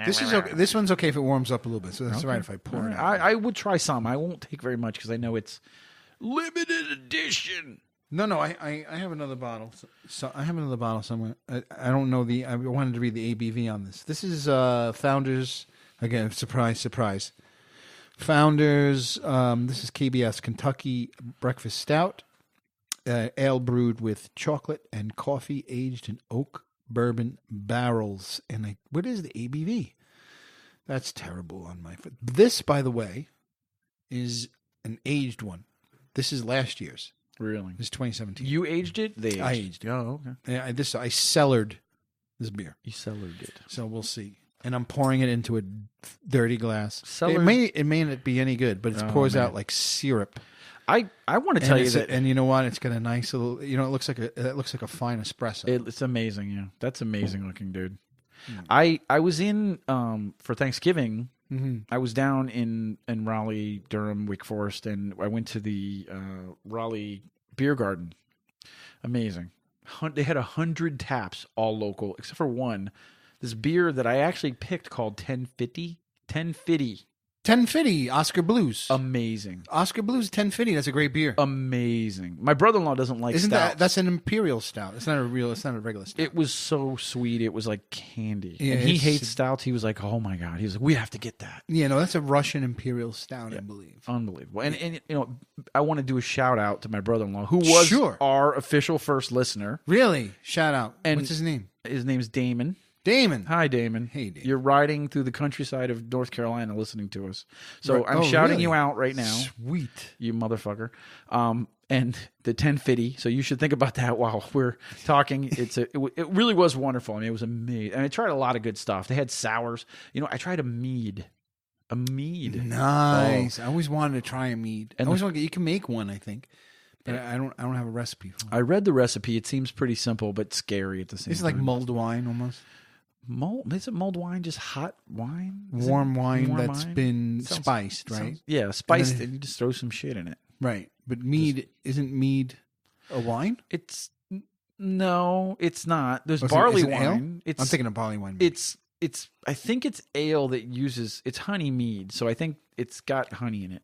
This is okay. This one's okay if it warms up a little bit. So that's all right if I pour it out. I would try some. I won't take very much because I know it's limited edition. No. I have another bottle. So I have another bottle somewhere. I don't know I wanted to read the ABV on this. This is Founders. Again, surprise. Founders. This is KBS Kentucky Breakfast Stout. Ale brewed with chocolate and coffee, aged in oak bourbon barrels. And what is the ABV? That's terrible on my foot. This, by the way, is an aged one. This is last year's. Really? This is 2017. You aged it? I aged it. Oh, okay. I cellared this beer. You cellared it. So we'll see. And I'm pouring it into a dirty glass. Cellared. It may not be any good, but it pours out like syrup. I want to tell you that, and you know what? It's got a nice little. It looks like a fine espresso. It's amazing. Yeah, that's amazing looking, dude. Mm. I was in for Thanksgiving. Mm-hmm. I was down in Raleigh, Durham, Wake Forest, and I went to the Raleigh Beer Garden. Amazing. They had 100 taps, all local, except for one. This beer that I actually picked called 1050. 1050 Oscar Blues. Amazing. Oscar Blues 1050. That's a great beer. Amazing. My brother-in-law doesn't like stout. That's an imperial stout. It's not a regular stout. It was so sweet. It was like candy. Yeah, and he hates stouts. He was like, "Oh my God." He was like, "We have to get that." Yeah, no, that's a Russian imperial stout, I believe. Unbelievable. And I want to do a shout out to my brother-in-law who was our official first listener. Really? Shout out. And what's his name? His name's Damon. Damon. Hi, Damon. Hey, Damon. You're riding through the countryside of North Carolina listening to us. So I'm shouting you out right now. Sweet. You motherfucker. And the 1050. So you should think about that while we're talking. It really was wonderful. I mean, it was amazing. And I tried a lot of good stuff. They had sours. I tried a mead. A mead. Nice. I always wanted to try a mead. And you can make one, I think. But I don't have a recipe for it. I read the recipe. It seems pretty simple, but scary at the same time. It's like mulled wine almost. Is it mulled wine? Just hot wine? Warm wine that's been spiced, right? Yeah, spiced, and you just throw some shit in it. Right. But mead, isn't mead a wine? No, it's not. There's barley wine. I'm thinking of barley wine. I think it's ale that it's honey mead. So I think it's got honey in it.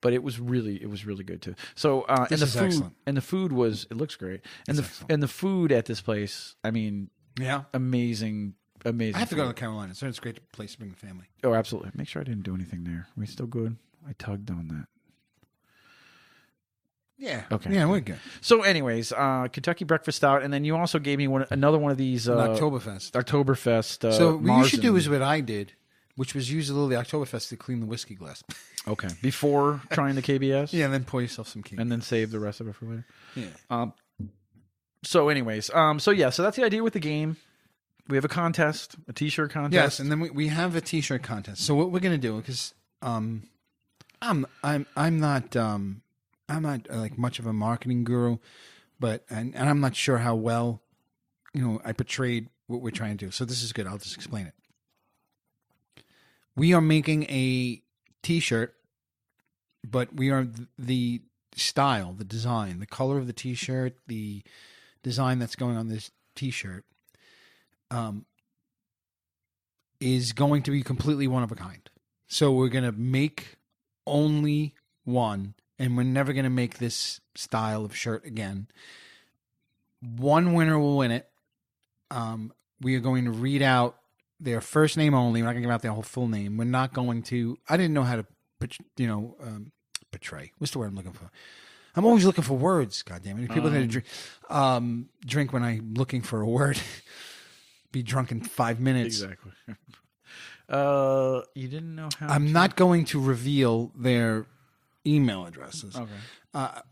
But it was really good too. So this is excellent. And the food it looks great. And the food at this place, I mean, yeah, amazing. I have to go to the Carolinas. So it's a great place to bring the family. Oh, absolutely. Make sure I didn't do anything there. Are we still good? I tugged on that. Yeah. Okay. Yeah, we're good. So, anyways, Kentucky Breakfast Stout, and then you also gave me another one of these Oktoberfest. So what you should do is what I did, which was use a little of the Oktoberfest to clean the whiskey glass. Okay. Before trying the KBS. Yeah, and then pour yourself some KBS. And then save the rest of it for later. Yeah. So, anyways, so that's the idea with the game. We have a contest, a T-shirt contest. Yes, and then we have a T-shirt contest. So what we're gonna do, because I'm not like much of a marketing guru, but and I'm not sure how well I portrayed what we're trying to do. So this is good. I'll just explain it. We are making a T-shirt, but we are the style, the design, the color of the T-shirt, the design that's going on this T-shirt is going to be completely one of a kind. So we're going to make only one, and we're never going to make this style of shirt again. One winner will win it. We are going to read out their first name only. We're not going to give out their whole full name. We're not going to... I didn't know how to, portray. What's the word I'm looking for? I'm always looking for words, goddammit. People that drink when I'm looking for a word. Be drunk in 5 minutes. Exactly. You didn't know how I'm not going to reveal their email addresses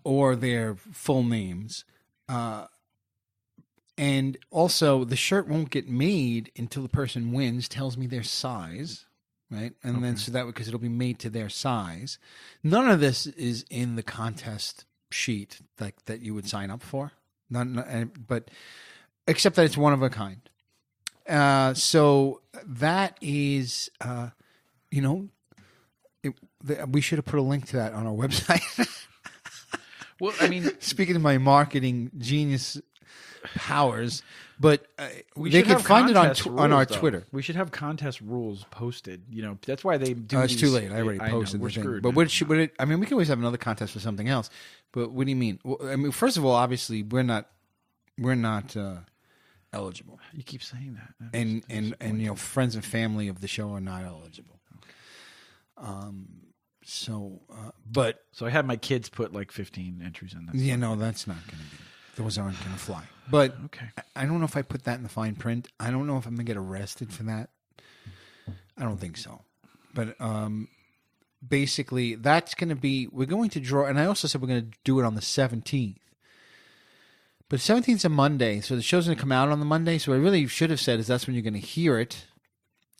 or their full names. And also, the shirt won't get made until the person wins, tells me their size, right? And then so that because it'll be made to their size. None of this is in the contest sheet like that you would sign up for. But except that it's one of a kind. So that is, we should have put a link to that on our website. Well, I mean, speaking of my marketing genius powers, but they can find it on our Twitter. We should have contest rules posted. That's why they do. It's too late. I already posted the thing. But we can always have another contest for something else. But what do you mean? Well, I mean, first of all, obviously, we're not eligible. You keep saying that. And friends and family of the show are not eligible. So I had my kids put like 15 entries in that. Yeah, no, that's not going to be. Those aren't going to fly. But okay. I don't know if I put that in the fine print. I don't know if I'm going to get arrested for that. I don't think so. But basically, that's going to be. We're going to draw, and I also said we're going to do it on the 17th. But 17th is a Monday, so the show's going to come out on the Monday. So what I really should have said is that's when you're going to hear it.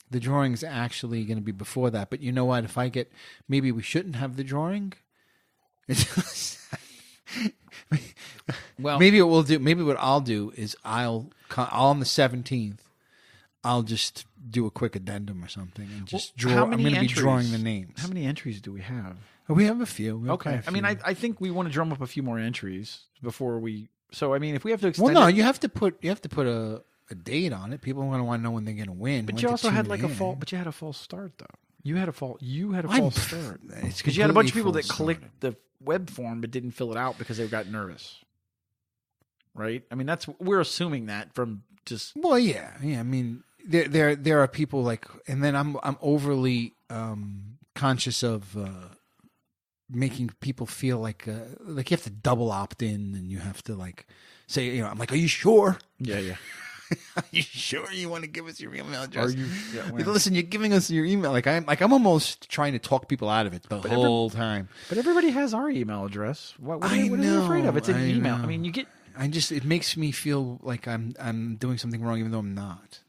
The drawing's actually going to be before that. But you know what? If I get... Maybe we shouldn't have the drawing. Well, maybe what we'll do... Maybe what I'll do is on the 17th, I'll just do a quick addendum or something and just draw... I'm going to be drawing the names. How many entries do we have? We have a few. Okay. I mean, I think we want to drum up a few more entries before we... So, I mean, if we have to extend... Well, no, you have to put a date on it. People are going to want to know when they're going to win. But you also had like a false... But you had a false start, though. You had a false start. It's because you had a bunch of people that clicked the web form but didn't fill it out because they got nervous. Right? I mean, we're assuming that from just... Well, yeah. I mean, there are people like... And then I'm overly conscious of... making people feel like you have to double opt in and you have to like say, I'm like, are you sure? Yeah. Are you sure you want to give us your email address? Are you? Yeah, listen, you're giving us your email. I'm almost trying to talk people out of it the whole time. But everybody has our email address. What are you afraid of? It's an email. I mean, you get. It makes me feel like I'm doing something wrong, even though I'm not.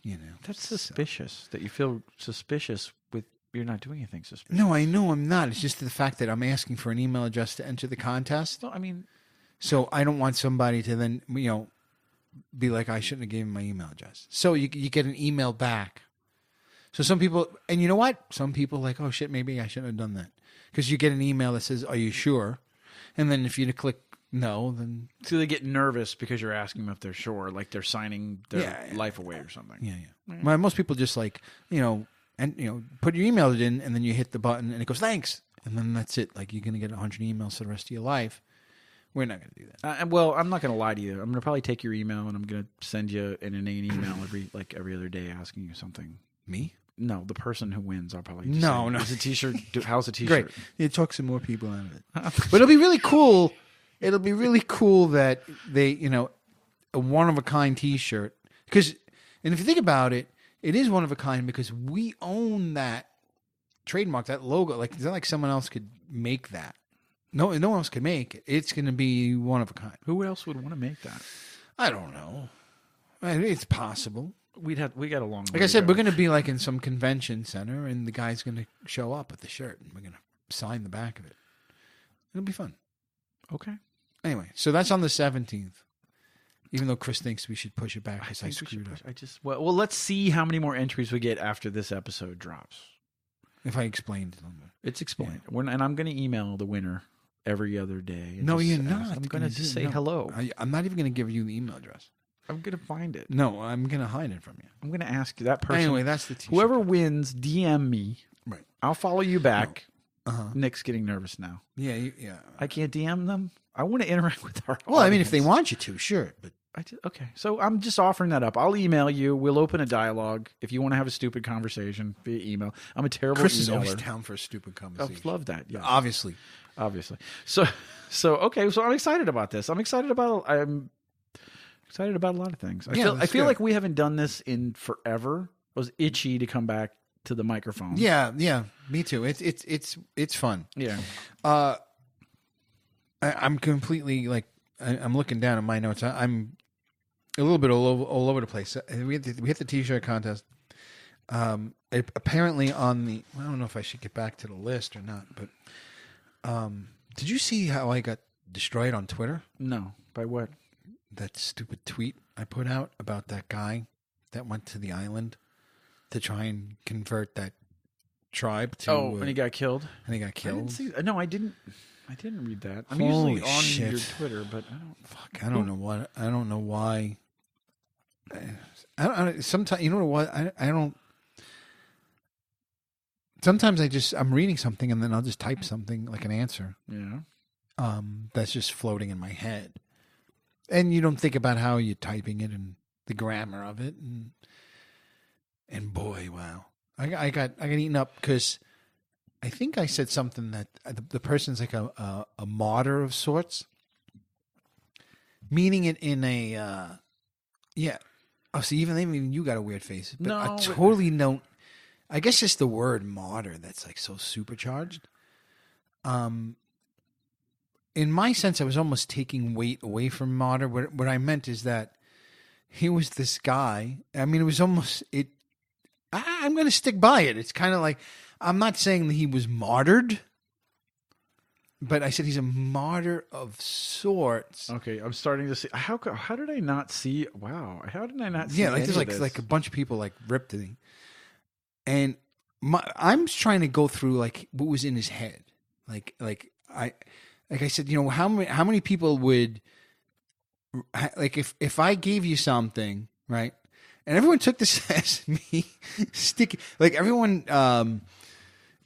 That's suspicious. That you feel suspicious with you're not doing anything suspicious. No, I know I'm not. It's just the fact that I'm asking for an email address to enter the contest. Well, I mean, so I don't want somebody to then be like, I shouldn't have given my email address. So you get an email back. So some people, and you know what? Some people are like, oh shit, maybe I shouldn't have done that, because you get an email that says, are you sure? And then if you click no, then... So they get nervous because you're asking them if they're sure, like they're signing their life away or something. Yeah. Well, most people just put your email in, and then you hit the button, and it goes, thanks. And then that's it. Like, you're going to get 100 emails for the rest of your life. We're not going to do that. Well, I'm not going to lie to you. I'm going to probably take your email, and I'm going to send you an inane email every other day asking you something. Me? No, the person who wins, I'll probably just say, Is a t-shirt, how's a t-shirt? Great. You talk some more people out of it. But it'll be really cool... It'll be really cool that they, a one-of-a-kind T-shirt. And if you think about it, it is one-of-a-kind because we own that trademark, that logo. Like, it's not like someone else could make that. No one else could make it. It's going to be one-of-a-kind. Who else would want to make that? I don't know. It's possible. We got a long way. Like I said, we're going to be like in some convention center, and the guy's going to show up with the shirt, and we're going to sign the back of it. It'll be fun. Okay. Anyway, so that's on the 17th. Even though Chris thinks we should push it back because I screwed up. Well, let's see how many more entries we get after this episode drops. If I explained it. It's explained. Yeah. And I'm going to email the winner every other day. No, you're not. I'm going to just say hello. I'm not even going to give you the email address. I'm going to find it. No, I'm going to hide it from you. I'm going to ask that person. Anyway, that's the t-shirt. Whoever wins, DM me. Right. I'll follow you back. No. Nick's getting nervous now. Yeah. I can't DM them. I want to interact with our Well, audience. I mean, if they want you to, sure. But okay. So I'm just offering that up. I'll email you. We'll open a dialogue. If you want to have a stupid conversation via email. I'm a terrible Chris emailer. is always down for a stupid conversation. I love that. Yeah. Obviously. So okay. So I'm excited about this. I'm excited about a lot of things. I feel like we haven't done this in forever. I was itchy to come back to the microphone. Yeah. Me too. It's fun. Yeah. I'm completely I'm looking down at my notes. I'm a little bit all over the place. We hit the T-shirt contest. Apparently on the, I don't know if I should get back to the list or not, but did you see how I got destroyed on Twitter? No. By what? That stupid tweet I put out about that guy that went to the island to try and convert that tribe to. Oh, and he got killed. And he got killed. I didn't see. No, I didn't read that. I'm usually on your Twitter, but I don't. Fuck, I don't know what. I don't know why. I don't. Sometimes you know what? I don't. Sometimes I'm reading something and then I'll just type something like an answer. Yeah. That's just floating in my head, and you don't think about how you're typing it and the grammar of it, and boy, wow, I got eaten up because I think I said something that the person's like a martyr of sorts, meaning it in a yeah. Oh, see, even you got a weird face, but no, I totally don't. I guess just the word martyr that's like so supercharged. In my sense, I was almost taking weight away from martyr. What I meant is that he was this guy. I mean, it was almost it. I'm going to stick by it. It's kind of like, I'm not saying that he was martyred, but I said he's a martyr of sorts. Okay, I'm starting to see. How did I not see? Wow, how did I not see? Yeah, like there's like a bunch of people like ripped at him, and I'm trying to go through like what was in his head. Like I said, you know, how many people would like if I gave you something, right? And everyone took this as me sticking. Like everyone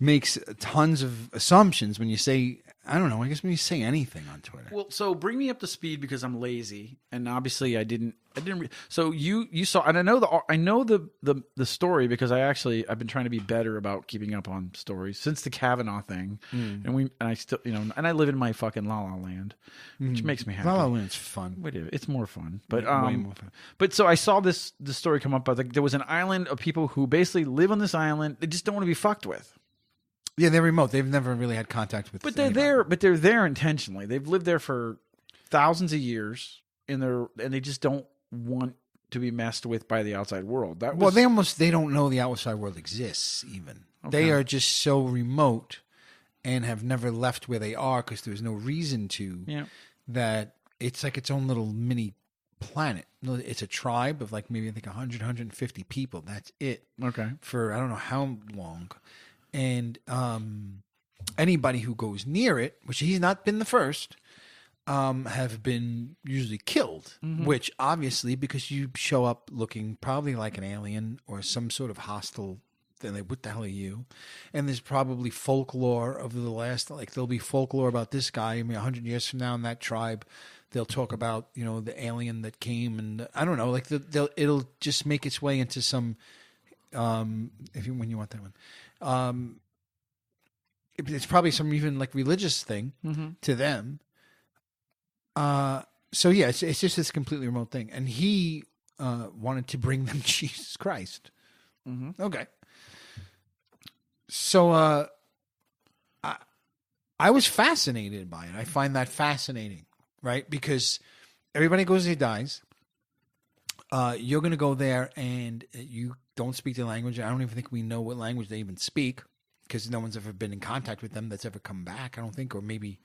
makes tons of assumptions when you say I don't know. I guess when you say anything on Twitter. Well, so bring me up to speed because I'm lazy, and obviously I didn't. So you saw, and I know the story because I've been trying to be better about keeping up on stories since the Kavanaugh thing, and I still and I live in my fucking La La Land, which makes me happy. La La Land's fun. It's more fun, but way more fun. But so I saw the story come up. There was an island of people who basically live on this island. They just don't want to be fucked with. Yeah, they're remote. They've never really had contact with. But they're there. But they're there intentionally. They've lived there for thousands of years, and they just don't want to be messed with by the outside world. They don't know the outside world exists. Even they are just so remote, and have never left where they are because there's no reason to. Yeah. That it's like its own little mini planet. It's a tribe of like maybe I think 100, 150 people. That's it. Okay. For I don't know how long. And anybody who goes near it, which he's not been the first, have been usually killed. Which obviously, because you show up looking probably like an alien or some sort of hostile thing, like what the hell are you? And there's probably folklore of the last, like there'll be folklore about this guy. I mean, 100 years from now in that tribe, they'll talk about the alien that came, and I don't know, like it'll just make its way into some. When you want that one. It's probably some even like religious thing to them. So yeah, it's just this completely remote thing, and he wanted to bring them Jesus Christ. Okay. So I was fascinated by it. I find that fascinating, right? Because everybody goes and dies. You're going to go there, and you don't speak the language. I don't even think we know what language they even speak because no one's ever been in contact with them that's ever come back, I don't think, or maybe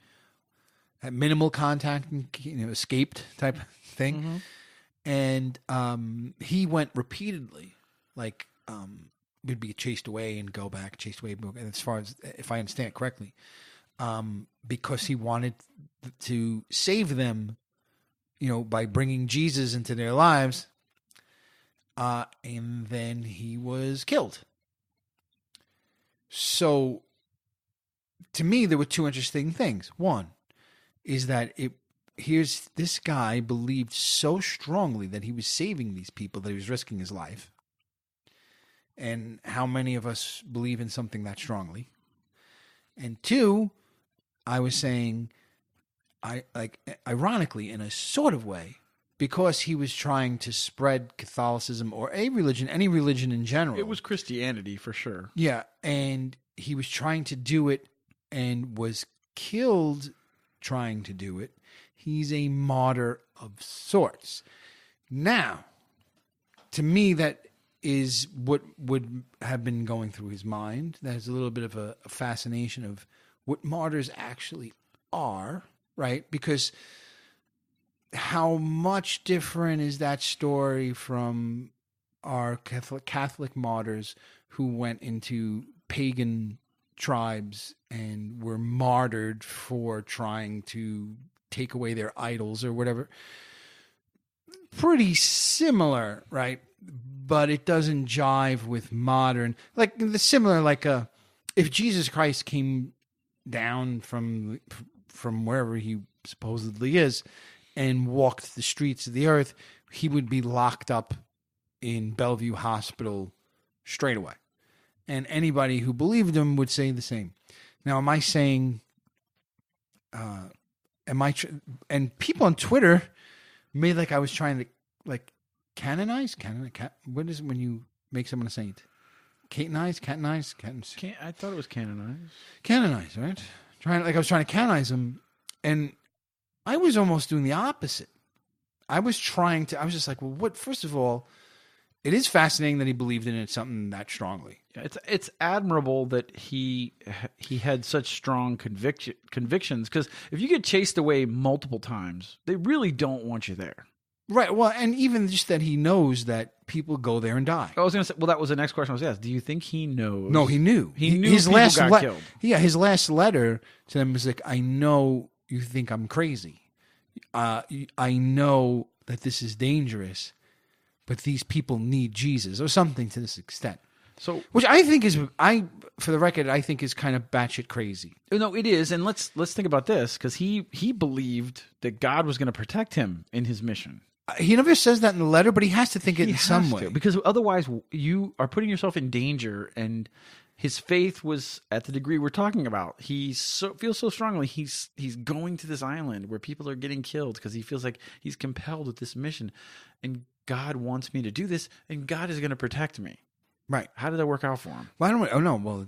had minimal contact and escaped type thing. And he went repeatedly, like would be chased away and go back, chased away. And as far as, if I understand it correctly, because he wanted to save them, by bringing Jesus into their lives. And then he was killed. So, to me, there were two interesting things. One is that here's this guy believed so strongly that he was saving these people that he was risking his life. And how many of us believe in something that strongly? And two, I was saying, ironically, in a sort of way, because he was trying to spread Catholicism or any religion in general. It was Christianity for sure. Yeah, and he was trying to do it and was killed trying to do it. He's a martyr of sorts. Now, to me, that is what would have been going through his mind. There's a little bit of a fascination of what martyrs actually are, right? Because how much different is that story from our Catholic martyrs who went into pagan tribes and were martyred for trying to take away their idols or whatever? Pretty similar, right? But it doesn't jive with modern, like the similar, like if Jesus Christ came down from wherever he supposedly is and walked the streets of the earth, he would be locked up in Bellevue Hospital straight away. And anybody who believed him would say the same. Now, am I saying, and people on Twitter made like I was trying to, like, canonize? What is it when you make someone a saint? Canonize? I thought it was canonize. Canonize, right? I was trying to canonize him, and I was almost doing the opposite. I was just like, well, what? First of all, it is fascinating that he believed in it something that strongly. Yeah, it's admirable that he had such strong convictions, because if you get chased away multiple times, they really don't want you there. Right. Well, and even just that he knows that people go there and die. I was going to say, well, that was the next question I was asked. Do you think he knows? No, he knew. He knew his people got killed. Yeah, his last letter to them was like, I know you think I'm crazy. I know that this is dangerous, but these people need Jesus, or something to this extent. So, which I think is, for the record, I think is kind of batshit crazy. No, it is, and let's think about this because he believed that God was going to protect him in his mission. He never says that in the letter, but he has to think it in some way. Because otherwise you are putting yourself in danger, and his faith was at the degree we're talking about. He feels so strongly he's going to this island where people are getting killed because he feels like he's compelled with this mission, and God wants me to do this, and God is going to protect me. Right. How did that work out for him? Why don't we? Oh no, well,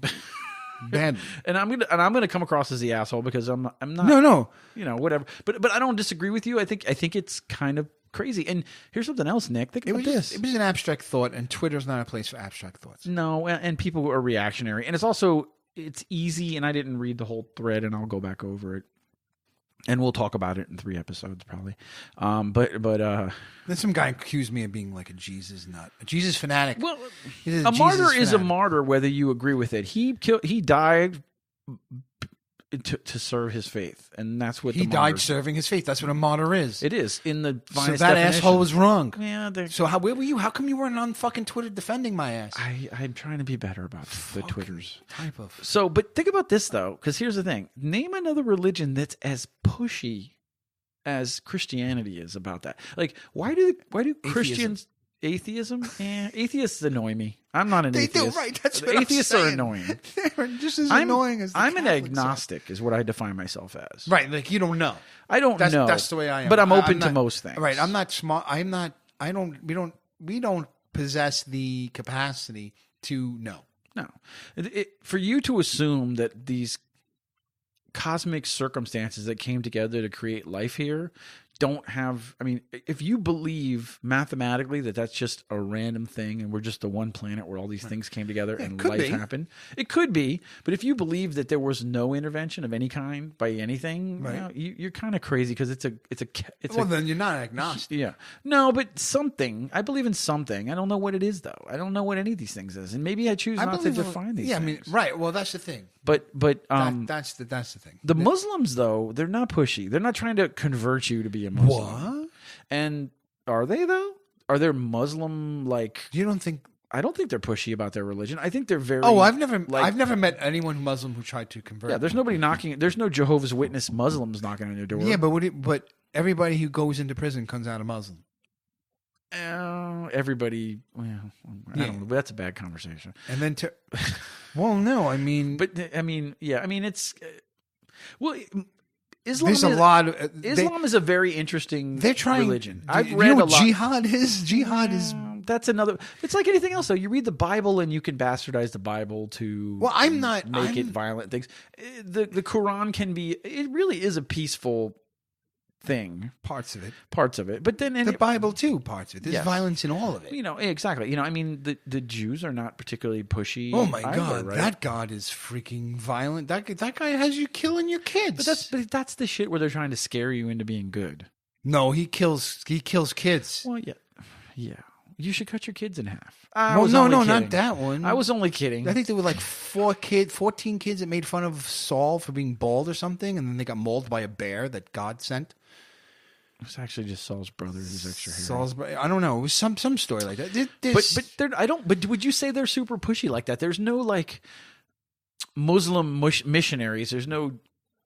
bad. and I'm gonna come across as the asshole because I'm not. No. Whatever. But I don't disagree with you. I think it's kind of crazy. And here's something else, Nick. Think about this. It was an abstract thought, and Twitter's not a place for abstract thoughts. No, and people are reactionary. And it's easy, and I didn't read the whole thread, and I'll go back over it. And we'll talk about it in 3 episodes, probably. But then some guy accused me of being like a Jesus nut, a Jesus fanatic. Well, a martyr is a martyr, whether you agree with it. He died to serve his faith, and that's what he died serving his faith. That's what a martyr is. It is in the finest so that definition. Asshole was wrong. Yeah. So where were you? How come you weren't on fucking Twitter defending my ass? I'm trying to be better about the Twitters. Type of. So, but think about this though, because here's the thing: name another religion that's as pushy as Christianity is about that. Like, why do Christians? Atheism? Atheists annoy me. I'm not an atheist. They do, right. That's what Atheists I'm are saying. annoying. They're just as annoying as the I'm an Catholics agnostic, is what I define myself as. Right, like you don't know. I don't know. That's the way I am. But I'm open to most things. Right, I'm not smart. I'm not. I don't. We don't possess the capacity to know. No, for you to assume that these cosmic circumstances that came together to create life here don't have, I mean, if you believe mathematically that that's just a random thing and we're just the one planet where all these things came together and life happened, it could be. But if you believe that there was no intervention of any kind by anything, right. You're kind of crazy because then you're not agnostic. Yeah. No, but something. I believe in something. I don't know what it is though. I don't know what any of these things is, and maybe I choose not to define these. Yeah, things. I mean, right. Well, that's the thing. But that's the thing. The Muslims though, they're not pushy. They're not trying to convert you to be a Muslim. What? And are they though? Are there Muslim like? You don't think? I don't think they're pushy about their religion. I think they're very. Oh, I've never met anyone Muslim who tried to convert. Yeah, there's nobody knocking. There's no Jehovah's Witness Muslims knocking on your door. Yeah, but everybody who goes into prison comes out a Muslim. Everybody. Well, I don't know. But that's a bad conversation. And then well, no, I mean, but I mean, yeah, I mean, it's well. Islam is a very interesting religion. I've read a lot. Jihad is. That's another. It's like anything else, though. You read the Bible and you can bastardize the Bible to. Well, make it violent things. The Quran can be. It really is a peaceful thing. Parts of it, but then the Bible too. Parts of it. There's violence in all of it. Exactly. I mean, the Jews are not particularly pushy. Oh my either, God, right? that God is freaking violent. That guy has you killing your kids. But that's the shit where they're trying to scare you into being good. No, he kills kids. Well, yeah. You should cut your kids in half. No, not that one. I was only kidding. I think there were like 14 kids that made fun of Saul for being bald or something, and then they got mauled by a bear that God sent. It was actually just Saul's brother who's extra hair. Saul's brother. I don't know. It was some story like that. But would you say they're super pushy like that? There's no like Muslim missionaries. There's no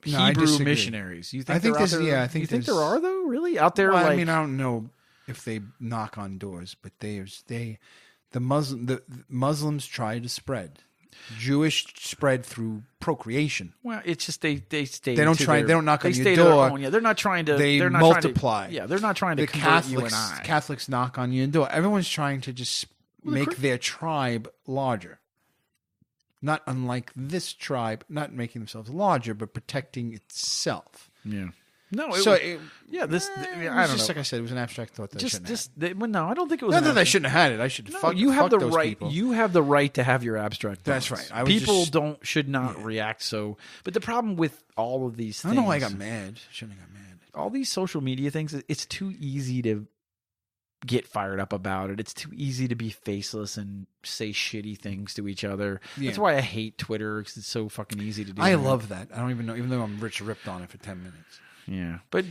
Hebrew missionaries. You think I think there are? Yeah, I think you think there are though. Really out there? Well, I mean, I don't know if they knock on doors, but the Muslims try to spread. Jewish spread through procreation. Well, it's just they stay. They don't try. They don't knock on your door. They're not trying to. They're multiply. They're not trying to convert you and I. Catholics knock on your door. Everyone's trying to just make their tribe larger. Not unlike this tribe, not making themselves larger, but protecting itself. Yeah. No. I don't know. Like I said, it was an abstract thought. No, I don't think it was. Not that I shouldn't have had it. I should. No, you have the right. People. You have the right to have your abstract thoughts. That's right. People should not react so. But the problem with all of these things, I don't know why I got mad. Shouldn't have got mad. All these social media things, it's too easy to get fired up about it. It's too easy to be faceless and say shitty things to each other. Yeah. That's why I hate Twitter because it's so fucking easy to do. I love that. I don't even know, even though I'm ripped on it for 10 minutes. Yeah, but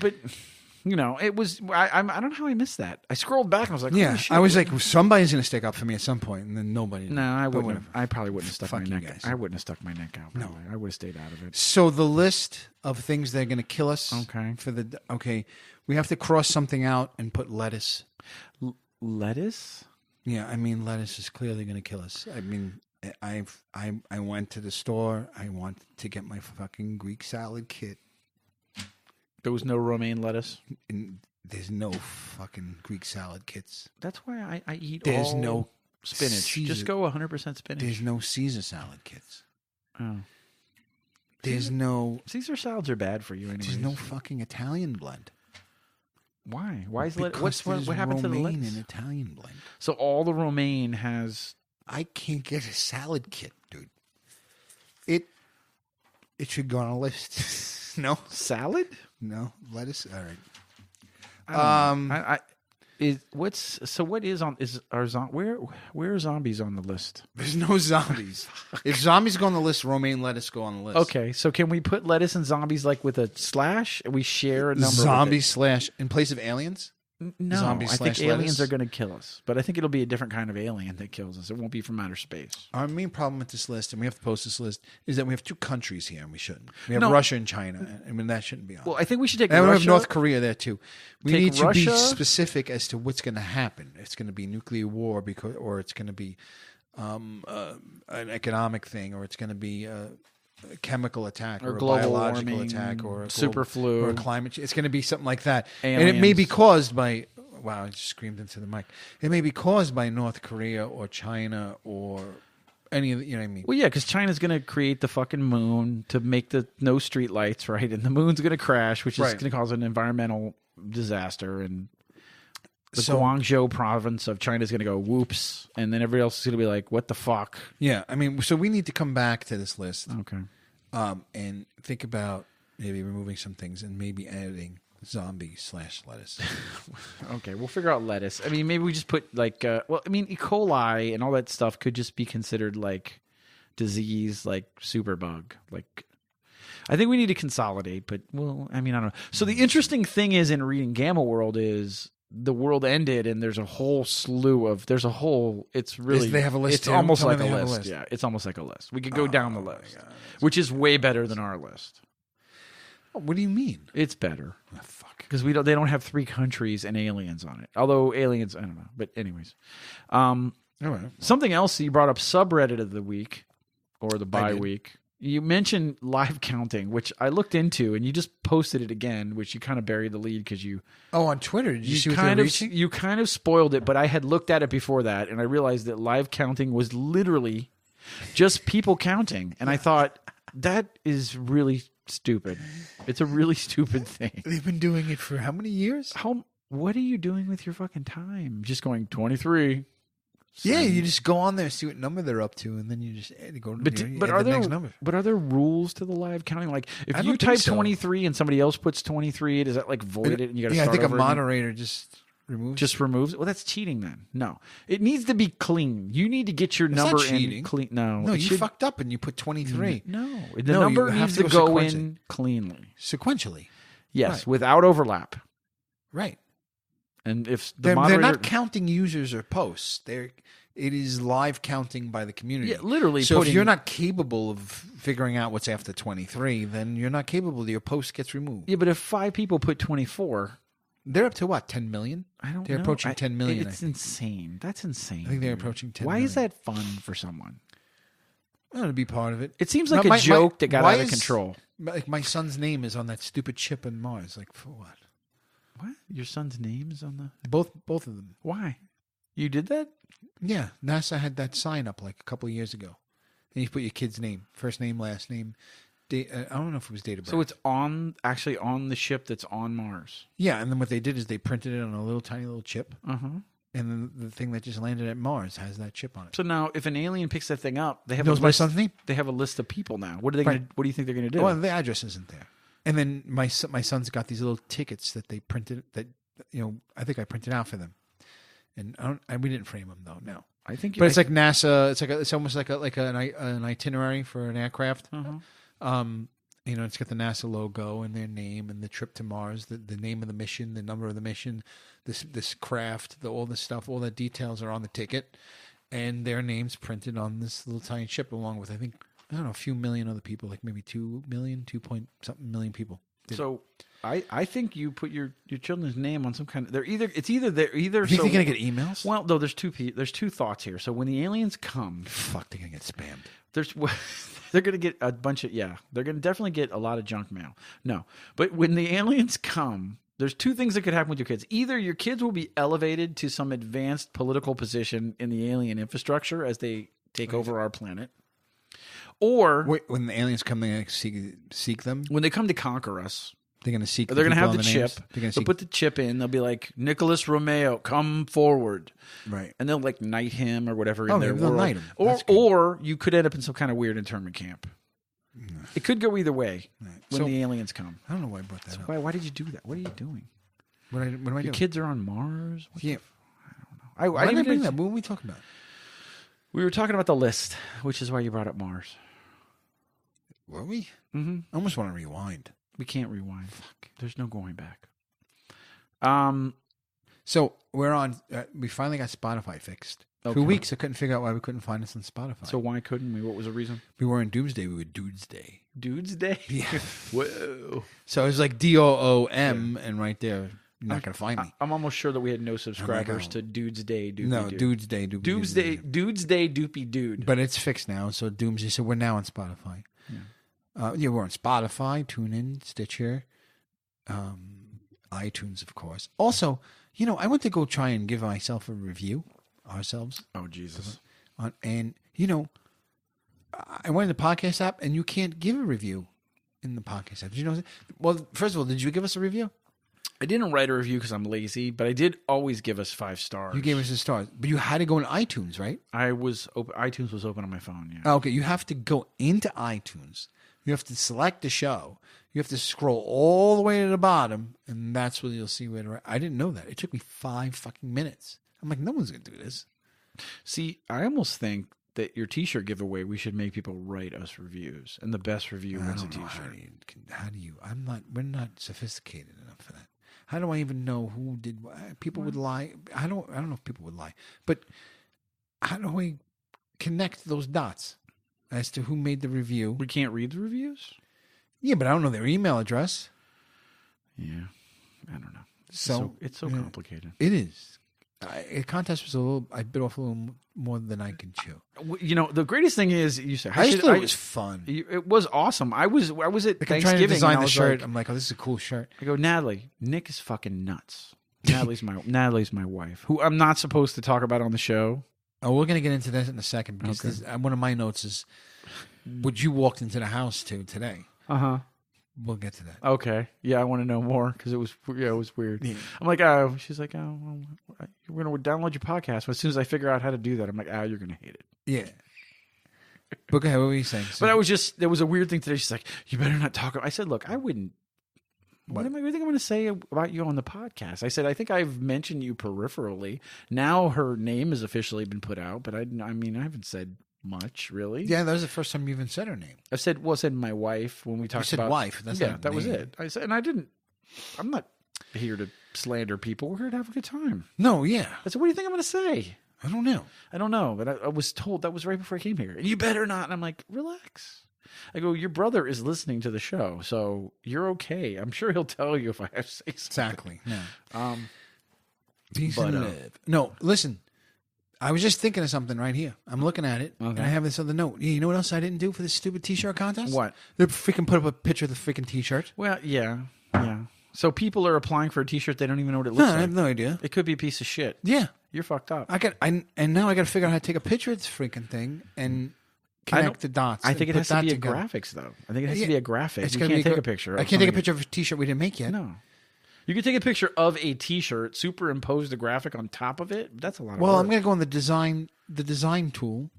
You know, it was. I don't know how I missed that. I scrolled back and I was like, yeah. shit, I was like, somebody's going to stick up for me at some point, and then nobody. No, I wouldn't. Have, I probably wouldn't have stuck my neck. Guys. I wouldn't have stuck my neck out. No, I would have stayed out of it. So the list of things that are going to kill us. Okay. We have to cross something out and put lettuce. Lettuce? Yeah, I mean, lettuce is clearly going to kill us. I mean, I went to the store. I want to get my fucking Greek salad kit. There was no romaine lettuce? There's no fucking Greek salad kits. That's why I eat There's all no spinach. Caesar, just go 100% spinach. There's no Caesar salad kits. Oh. There's no... Caesar salads are bad for you anyway. There's no fucking Italian blend. Why? Why is what happened to the lettuce? Romaine and Italian blend. So all the romaine has... I can't get a salad kit, dude. It should go on a list. No salad. No lettuce. All right. Where are zombies on the list? There's no zombies. If zombies go on the list, romaine lettuce go on the list. Okay, so can we put lettuce and zombies like with a slash? And we share a number. Zombie slash in place of aliens. No, I think aliens are going to kill us, but I think it'll be a different kind of alien that kills us. It won't be from outer space. Our main problem with this list, and we have to post this list, is that we have two countries here, and we shouldn't. We have Russia and China. I mean, that shouldn't be on. Well, I think we should take and Russia. We have North Korea there too. We need to Russia, be specific as to what's going to happen. It's going to be nuclear war, or it's going to be an economic thing, or it's going to be a chemical attack, or a biological warming, attack, or a super flu, or a climate change. It's going to be something like that, aliens. And it may be caused by. Wow, I just screamed into the mic. It may be caused by North Korea or China or any of the, you know what I mean? Well, yeah, because China's going to create the fucking moon to make no street lights, right? And the moon's going to crash, which is going to cause an environmental disaster. And the Guangzhou province of China is going to go whoops. And then everybody else is going to be like, what the fuck? Yeah, I mean, so we need to come back to this list. Okay. And think about maybe removing some things and maybe adding zombie/lettuce. Okay, we'll figure out lettuce. I mean, maybe we just put like, E. coli and all that stuff could just be considered like disease, like superbug. Like, I think we need to consolidate, but I don't know. So the interesting thing is in reading Gamma World is the world ended and there's a whole slew of, it's really, they have a list. It's almost like a list. Yeah, it's almost like a list. We could go down the list, which is way better than our list. What do you mean? It's better. Oh, fuck. Because they don't have 3 countries and aliens on it. Although aliens, I don't know. But anyways. All right. Something else, you brought up subreddit of the week or the bye week. You mentioned live counting, which I looked into, and you just posted it again, which you kind of buried the lead because you... Oh, on Twitter? Did you see what they're reaching? You kind of spoiled it, but I had looked at it before that, and I realized that live counting was literally just people counting. And I thought, that is really stupid. It's a really stupid thing. They've been doing it for how many years? What are you doing with your fucking time? Just going 23. Yeah, you just go on there, see what number they're up to, and then you just go to the next number. But are there rules to the live counting? Like, if you type 23 and somebody else puts 23, does that like void it and you got to start over? I think a moderator just removes it. Well, that's cheating then. No. It needs to be clean. You need to get your number in clean. No, you fucked up and you put 23. No. The number needs to go in cleanly. Sequentially. Yes, without overlap. Right. And if they're not counting users or posts. It is live counting by the community. Yeah, literally. So if you're not capable of figuring out what's after 23, then you're not capable. Your post gets removed. Yeah, but if 5 people put 24, they're up to what? 10 million? I don't know. They're approaching 10 million. It's insane. That's insane. I think they're approaching 10 million. Why is that fun for someone? I want to be part of it. It seems like a joke that got out of control. Like my son's name is on that stupid chip in Mars. Like for what? What? Your son's name is on the... Both of them. Why? You did that? Yeah. NASA had that sign up like a couple of years ago. And you put your kid's name. First name, last name. I don't know if it was date of birth. So it's actually on the ship that's on Mars. Yeah, and then what they did is they printed it on a tiny little chip. Uh-huh. And then the thing that just landed at Mars has that chip on it. So now, if an alien picks that thing up, they have my son's name? They have a list of people now. What do you think they're going to do? Well, the address isn't there. And then my son's got these little tickets that they printed I think I printed out for them. And we didn't frame them though. No. But it's like NASA. It's almost like an itinerary for an aircraft. Uh-huh. You know, it's got the NASA logo and their name and the trip to Mars, the name of the mission, the number of the mission, this craft, all this stuff, all the details are on the ticket, and their names printed on this little tiny chip, along with, I think, I don't know, a few million other people, like maybe 2 million, 2 point something million people. So I think you put your children's name on some kind of. It's either. You think they're gonna get emails? Well, no. There's two thoughts here. So when the aliens come, fuck, they're gonna get spammed. They're gonna get a bunch of They're gonna definitely get a lot of junk mail. No, but when the aliens come, there's two things that could happen with your kids. Either your kids will be elevated to some advanced political position in the alien infrastructure as they take over our planet. Or when the aliens come, they're going to seek them? When they come to conquer us. They're going to seek. They're going to have the chip. They'll put the chip in. They'll be like, Nicholas Romeo, come forward. Right. And they'll like knight him or whatever in their world. Knight him. Or you could end up in some kind of weird internment camp. It could go either way when the aliens come. I don't know why I brought that up. Why did you do that? What are you doing? What am I doing? Your kids are on Mars? I don't know. Why did I bring that? What were we talking about? We were talking about the list, which is why you brought up Mars. Were we? Mm-hmm. I almost want to rewind. We can't rewind. Fuck. There's no going back. So we're on. We finally got Spotify fixed. Okay. For weeks, I couldn't figure out why we couldn't find us on Spotify. So why couldn't we? What was the reason? We weren't Doomsday. We were Dudesday. Dudesday? Yeah. Whoa. So it was like DOOM, and right there, you're not going to find me. I'm almost sure that we had no subscribers to Dudesday. No, Dudesday. Dudesday Doopy Dude. But it's fixed now. So Doomsday. So we're now on Spotify. Yeah. We're on Spotify, TuneIn, Stitcher, iTunes, of course. Also, I went to go try and give myself a review. Ourselves. Oh, Jesus. And, I went in the podcast app, and you can't give a review in the podcast app. Did you know that? Well, first of all, did you give us a review? I didn't write a review because I'm lazy, but I did always give us 5 stars. You gave us a star. But you had to go in iTunes, right? iTunes was open on my phone, yeah. Okay, you have to go into iTunes. You have to select the show. You have to scroll all the way to the bottom, and that's where you'll see where to write. I didn't know that. It took me 5 fucking minutes. I'm like, no one's going to do this. See, I almost think that your T-shirt giveaway, we should make people write us reviews, and the best review wins a T-shirt. How do you? We're not sophisticated enough for that. How do I even know who did what? People would lie. I don't know if people would lie, but how do we connect those dots as to who made the review? We can't read the reviews? Yeah, but I don't know their email address. Yeah, I don't know. It's so complicated. It is. A contest was I bit off a little more than I can chew. The greatest thing is you said. I just thought it was fun. It was awesome. I was at Thanksgiving. I'm trying to design the shirt. I'm like, oh, this is a cool shirt. I go, Natalie, Nick is fucking nuts. Natalie's my wife, who I'm not supposed to talk about on the show. Oh, we're gonna get into this in a second because one of my notes is what you walked into the house to today. We'll get to that. Okay. Yeah, I want to know more because it was weird. Yeah. I'm like, she's like, oh, well, we're going to download your podcast. But as soon as I figure out how to do that, I'm like, you're going to hate it. Yeah. But go ahead, what were you saying? But there was a weird thing today. She's like, you better not talk. I said, look, I wouldn't. What do you think I'm going to say about you on the podcast? I said, I think I've mentioned you peripherally. Now her name has officially been put out, but I haven't said much, really. Yeah, that was the first time you even said her name. I said my wife when we talked about... You said wife. That's that was it. I said, and I didn't... I'm not here to slander people. We're here to have a good time. No, yeah. I said, what do you think I'm going to say? I don't know. But I was told that was right before I came here. And you better not. And I'm like, relax. I go, your brother is listening to the show, so you're okay. I'm sure he'll tell you if I have to say something. Exactly. No. Peace and love. No, listen. I was just thinking of something right here. I'm looking at it, and I have this other note. You know what else I didn't do for this stupid T-shirt contest? What? They freaking put up a picture of the freaking T-shirt. Well, yeah. So people are applying for a T-shirt. They don't even know what it looks like. I have no idea. It could be a piece of shit. Yeah. You're fucked up. And now I got to figure out how to take a picture of this freaking thing and connect the dots. I think it has to be a graphics, though. I think it has to be a graphic. You can't take a picture. I can't take a picture of a T-shirt we didn't make yet. No. You can take a picture of a T-shirt, superimpose the graphic on top of it. That's a lot of work. Well, I'm going to go on the design tool,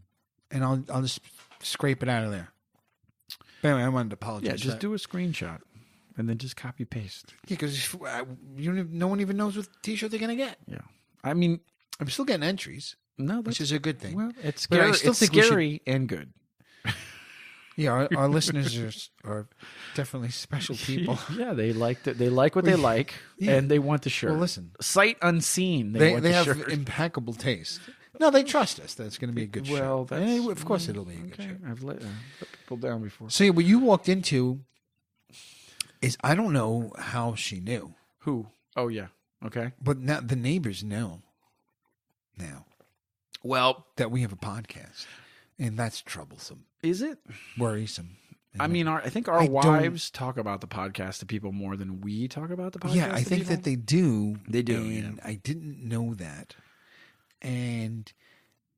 and I'll just scrape it out of there. But anyway, I wanted to apologize. Yeah, just do a screenshot, and then just copy paste. Yeah, because no one even knows what T-shirt they're going to get. Yeah, I mean, I'm still getting entries. No, which is a good thing. Well, it's scary. It's scary and good. Yeah, our listeners are definitely special people. Yeah, they like that. They like what they like, and they want the shirt. Well, listen, sight unseen. They have shirt. impeccable taste. No, they trust us that it's going to be a good shirt. Well, of course it'll be a good shirt. I've let people down before. See, what you walked into is I don't know how she knew. Who? Oh yeah. Okay. But now the neighbors know now. Well, that we have a podcast, and that's troublesome. Is it worrisome? I mean, I think our wives talk about the podcast to people more than we talk about the podcast. Yeah, I think that they do. They do. And I didn't know that. And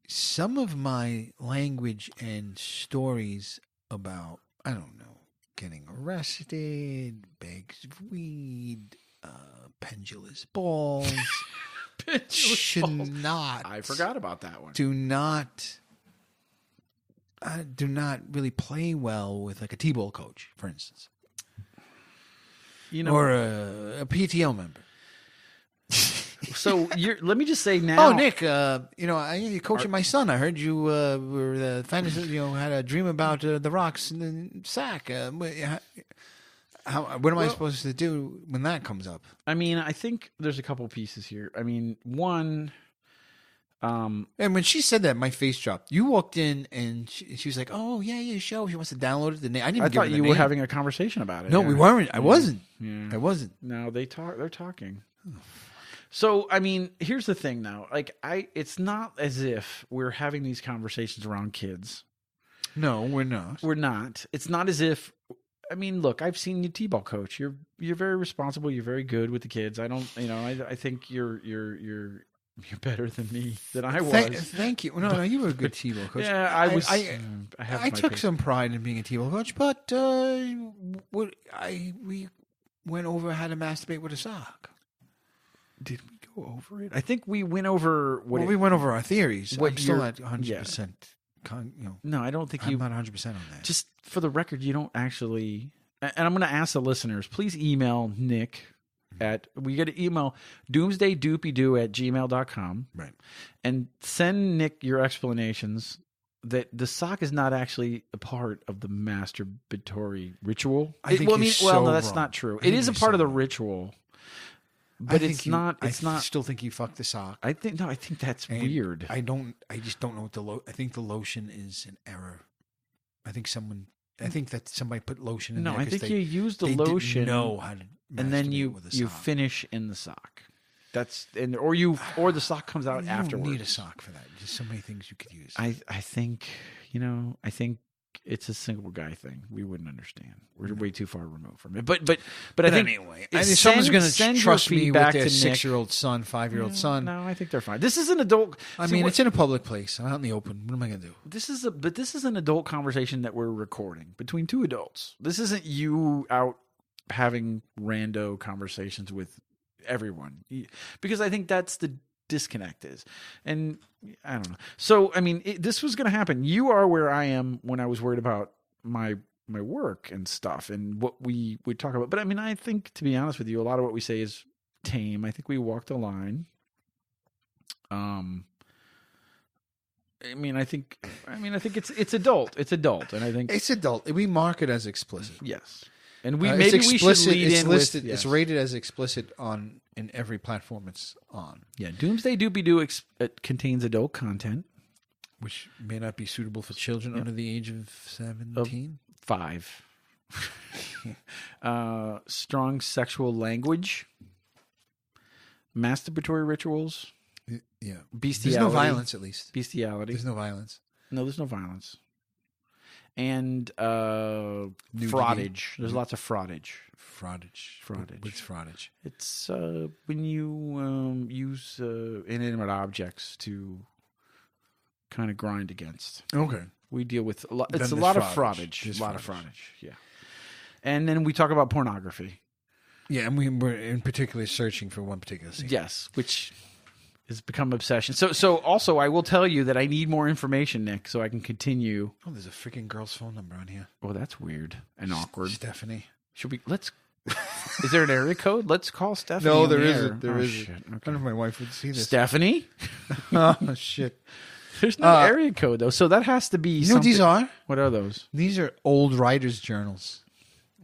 some of my language and stories about, I don't know, getting arrested, bags of weed, pendulous balls, should not. I forgot about that one. Do not really play well with like a T-ball coach, for instance, or a PTO member. So let me just say now. Oh, Nick, you're coaching my son. I heard you were the fantasy. Had a dream about the rocks and the sack. What am I supposed to do when that comes up? I mean, I think there's a couple pieces here. I mean, one. And when she said that, my face dropped. You walked in and she was like, "Oh yeah, show." She wants to download it. I thought you were having a conversation about it. No, we weren't. I wasn't. Yeah. I wasn't. No, they're talking. So, I mean, here's the thing now. Like, it's not as if we're having these conversations around kids. No, we're not. We're not. It's not as if. I mean, look, I've seen you T-ball coach. You're very responsible. You're very good with the kids. I don't. I think you're better than me than I was. Thank you. No, you were a good T-ball coach. Yeah, I was. I took some pride in being a T-ball coach, but we went over how to masturbate with a sock. Did we go over it? I think we went over we went over our theories. I'm still not 100%. No, I don't think I'm not 100% on that. Just for the record, you don't actually. And I'm going to ask the listeners, please email Nick we get an email doomsdaydoopydoo@gmail.com. Right. And send Nick your explanations that the sock is not actually a part of the masturbatory ritual. No, that's not true. It is a part of the ritual. But it's not. It's not. Still think you fucked the sock. I think that's weird. I just don't know what I think the lotion is an error. I think that somebody put lotion in there. No, I think you use the lotion. Didn't know how to and then you finish in the sock. That's or the sock comes out afterwards. You don't need a sock for that. There's so many things you could use. I think it's a single guy thing. We wouldn't understand. We're way too far removed from it. But I think anyway, someone's going to trust me with their 6-year-old son, 5-year-old son. No, I think they're fine. This is an adult. It's in a public place. I'm out in the open. What am I going to do? This is an adult conversation that we're recording between two adults. This isn't you out having rando conversations with everyone, because I think that's the disconnect is. And I don't know. So, I mean, this was going to happen. You are where I am when I was worried about my work and stuff and what we would talk about. But I mean, I think, to be honest with you, a lot of what we say is tame. I think we walked a line. I think it's adult. It's adult. And I think it's adult. We mark it as explicit. Yes. And we should lead in listed. It's rated as explicit in every platform it's on. Yeah, Doomsday Doopy Doo contains adult content, which may not be suitable for children under the age of 17. 5. Strong sexual language, masturbatory rituals. Yeah, bestiality. There's no violence, at least. Bestiality. There's no violence. No, there's no violence. And fraudage. There's lots of fraudage. Fraudage. What's fraudage? It's when you use inanimate objects to kind of grind against. Okay. We deal with a lot. It's a lot of fraudage. There's a lot of fraudage. Yeah. And then we talk about pornography. Yeah, and we're in particular searching for one particular scene. Yes, which has become obsession. So also, I will tell you that I need more information, Nick, so I can continue. Oh, there's a freaking girl's phone number on here. Oh, that's weird and awkward. Stephanie. Should we? Is there an area code? Let's call Stephanie. No, there isn't. There isn't. Shit. Okay. I don't know if my wife would see this. Stephanie? Oh, shit. There's no area code though, so that has to be. You know what these are? What are those? These are old writers' journals.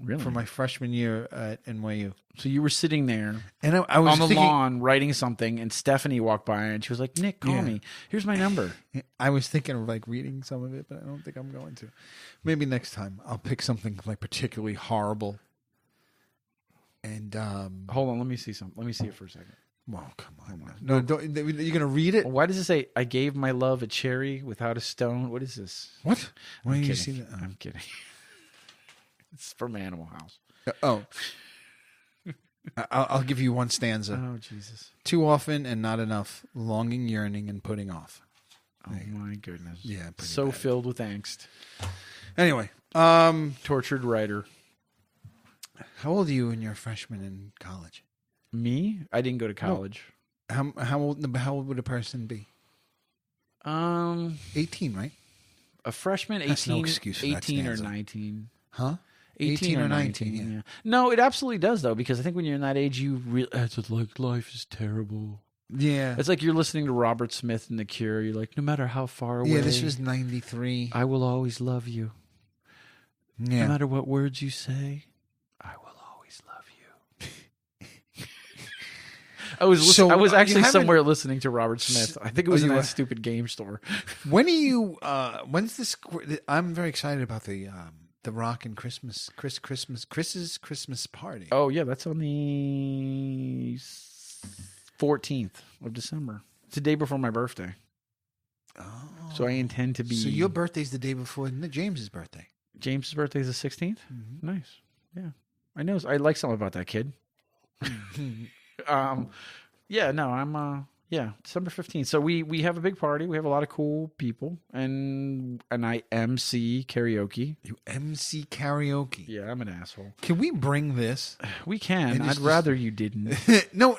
Really? For my freshman year at NYU. So you were sitting there and I was on the lawn writing something, and Stephanie walked by and she was like, "Nick, call me. Here's my number." I was thinking of like reading some of it, but I don't think I'm going to. Maybe next time I'll pick something like particularly horrible. And hold on, let me see something. Let me see it for a second. Well, come on. No, you're gonna read it? Why does it say, "I gave my love a cherry without a stone"? What is this? What? Why do you see that? I'm kidding. It's from Animal House. I'll give you one stanza. Oh, Jesus. Too often and not enough, longing, yearning, and putting off. Oh, my goodness. Yeah, so bad. Filled with angst. Anyway. Tortured writer. How old are you when you're a freshman in college? Me? I didn't go to college. No. How old would a person be? 18, right? A freshman, 18, That's no excuse for 18 or 19. Huh? 18 or 19, yeah. No, it absolutely does, though, because I think when you're in that age, you really... It's like, life is terrible. Yeah. It's like you're listening to Robert Smith and The Cure. You're like, no matter how far away... Yeah, this was 93. I will always love you. Yeah. No matter what words you say, I will always love you. I was actually somewhere listening to Robert Smith. I think it was in that stupid game store. When are you... when's this... I'm very excited about the Rockin' Christmas party. Oh yeah, that's on the 14th of December. It's the day before my birthday. Oh, so I intend to be. So your birthday's the day before James's birthday. James's birthday is the 16th. Mm-hmm. Nice. Yeah, I know. I like something about that kid. Yeah. No, I'm. Yeah, December 15th. So we have a big party. We have a lot of cool people, and I MC karaoke. You MC karaoke? Yeah, I'm an asshole. Can we bring this? We can. I'd rather you didn't. No.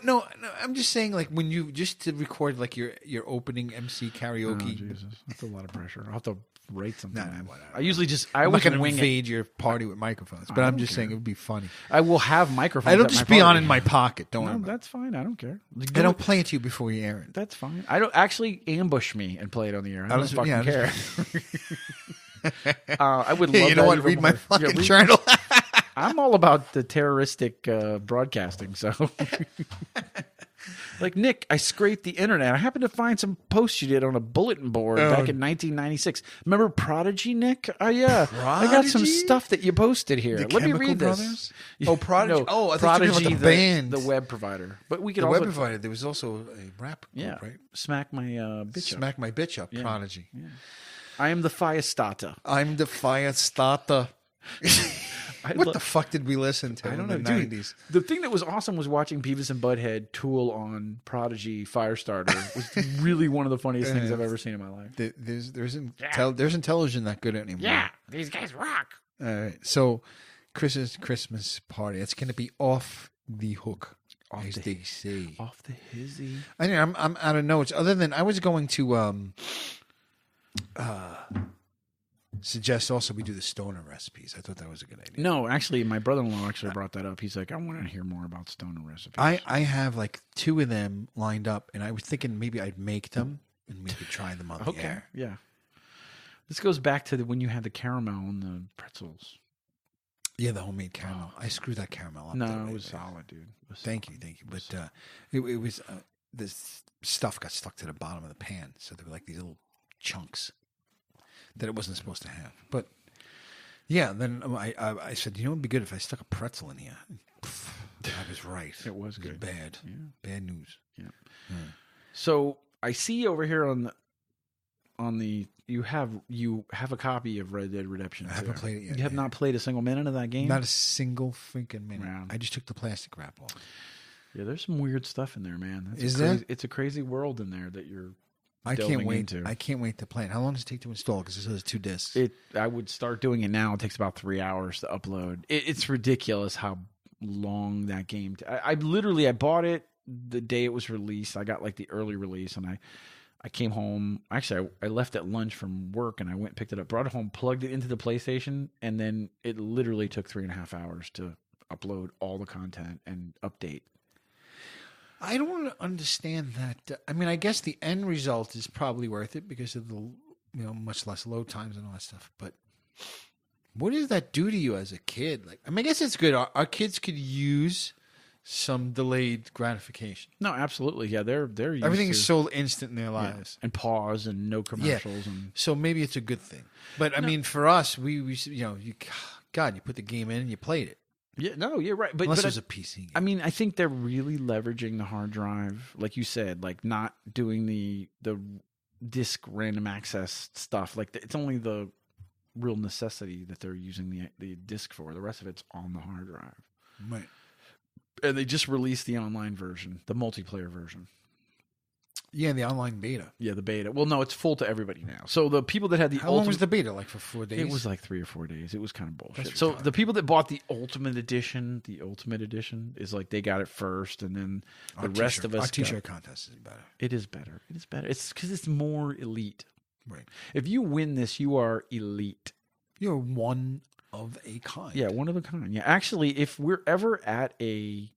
I'm just saying, like, when you just to record like your opening MC karaoke. Oh, Jesus, that's a lot of pressure. I'll have to write something. Whatever. I usually just. I'm not going to invade your party with microphones, but I'm just saying it would be funny. I will have microphones. It'll just be on in my pocket. Don't worry. That's fine. I don't care. I don't play it to you before you air it. That's fine. I don't actually ambush me and play it on the air. I don't fucking care. I would love. You know what? Read my fucking journal. I'm all about the terroristic broadcasting. So, like, Nick, I scraped the internet. I happened to find some posts you did on a bulletin board back in 1996. Remember Prodigy, Nick? Oh yeah, I got some stuff that you posted here. Let me read this. Oh, Prodigy. No, I thought you were talking about the band, the web provider. But we could the also web provider. There was also a rap group, right? Smack my bitch up. Smack my bitch up. Prodigy. Yeah. I am the Firestarter. I'm the Firestarter. What the fuck did we listen to in the 90s? The thing that was awesome was watching Beavis and Butthead Tool on Prodigy Firestarter. Was really one of the funniest things I've ever seen in my life. There isn't television that good anymore. Yeah, these guys rock. All right, so Christmas party. It's going to be off the hook, as they say. Off the hizzy. I mean, I'm out of notes. Other than I was going to suggest also we do the stoner recipes. I thought that was a good idea. No, actually, my brother-in-law actually brought that up. He's like, I want to hear more about stoner recipes. I have like 2 of them lined up, and I was thinking maybe I'd make them and we could try them on the air. Yeah. This goes back to when you had the caramel and the pretzels. Yeah, the homemade caramel. I screwed that caramel up. No, it was solid, dude. Thank you. But it was this stuff got stuck to the bottom of the pan, so there were like these little chunks that it wasn't supposed to have. But yeah, then I said, you know, it'd be good if I stuck a pretzel in here. I was right. It was good. Bad. Yeah. Bad news. Yeah. So I see over here on the you have a copy of Red Dead Redemption. I haven't played it yet. You have not played a single minute of that game? Not a single freaking minute. Wow. I just took the plastic wrap off. Yeah, there's some weird stuff in there, man. There? It's a crazy world in there that you're I can't wait into. I can't wait to play it. How long does it take to install? Because it says 2 discs. I would start doing it now. It takes about 3 hours to upload. It's ridiculous how long that game. I bought it the day it was released. I got like the early release, and I came home. Actually, I left at lunch from work, and I went and picked it up, brought it home, plugged it into the PlayStation, and then it literally took 3.5 hours to upload all the content and update. I don't understand that. I mean, I guess the end result is probably worth it because of the much less load times and all that stuff. But what does that do to you as a kid? Like, I mean, I guess it's good. Our kids could use some delayed gratification. No, absolutely. Yeah, they're used everything is to, so instant in their lives, and pause and no commercials, and so maybe it's a good thing. But I mean, for us, we you put the game in and you played it. Yeah, no, you're right. But unless it was a PC game. I mean, I think they're really leveraging the hard drive, like you said, like not doing the disk random access stuff. Like it's only the real necessity that they're using the disk for. The rest of it's on the hard drive. Right. And they just released the online version, the multiplayer version. Yeah, the online beta. Yeah, the beta. Well, no, it's full to everybody now. So the people that had the How long was the beta? Like for 4 days? It was like 3 or 4 days. It was kind of bullshit. So the people that bought the Ultimate Edition is like they got it first, and then the rest of us. Our T-shirt contest is better. It is better. It is better. It's because it's more elite. Right. If you win this, you are elite. You're one of a kind. Yeah, one of a kind. Yeah, actually, if we're ever at any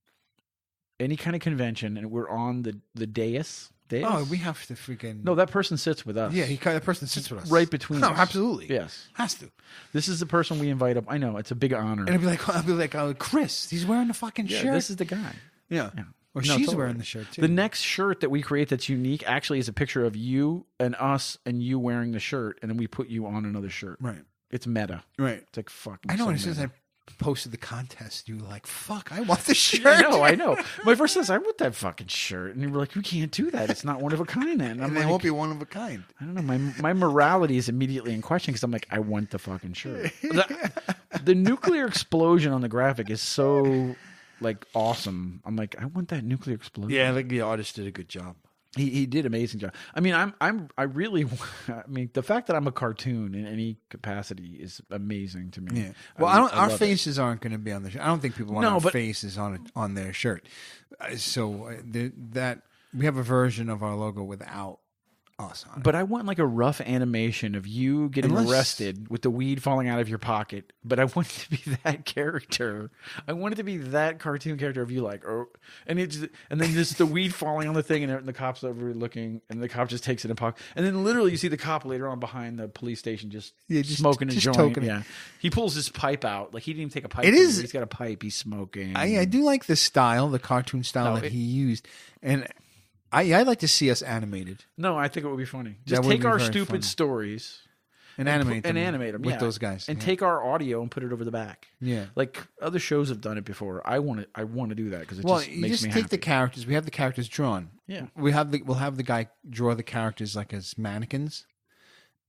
kind of convention and we're on the dais. Oh, we have to freaking... No, that person sits with us. Yeah, that person sits with us. Right between us. No, absolutely. Yes. Has to. This is the person we invite up. I know, it's a big honor. And I'll be like, Chris, he's wearing the fucking shirt. This is the guy. Yeah. Or she's wearing the shirt, too. The next shirt that we create that's unique actually is a picture of you and us and you wearing the shirt, and then we put you on another shirt. Right. It's meta. Right. It's like fucking I know, so as soon as I posted the contest, you were like, fuck, I want the shirt. I know. My first says, I want that fucking shirt. And you were like, we can't do that. It's not one of a kind. And they won't be one of a kind. I don't know. My morality is immediately in question because I'm like, I want the fucking shirt. The nuclear explosion on the graphic is so like awesome. I'm like, I want that nuclear explosion. Yeah, I think the artist did a good job. He did an amazing job. I mean, I mean, the fact that I'm a cartoon in any capacity is amazing to me. Yeah. Well, our faces aren't going to be on the shirt. I don't think people want our faces on their shirt. So that we have a version of our logo without us on it. But I want like a rough animation of you getting arrested with the weed falling out of your pocket. But I want it to be that character. I want it to be that cartoon character of you like, and then just the weed falling on the thing, and the cops over looking, and the cop just takes it in pocket, and then literally you see the cop later on behind the police station just smoking a joint. Yeah, he pulls his pipe out like he didn't even take a pipe. He's got a pipe. He's smoking. I do like the style, the cartoon style that he used, and. I'd like to see us animated. No, I think it would be funny. Just take our stupid stories and animate them with those guys, and take our audio and put it over the back. Yeah, like other shows have done it before. I want to do that because it just makes me happy. Take the characters. We have the characters drawn. Yeah, we'll have the guy draw the characters like as mannequins,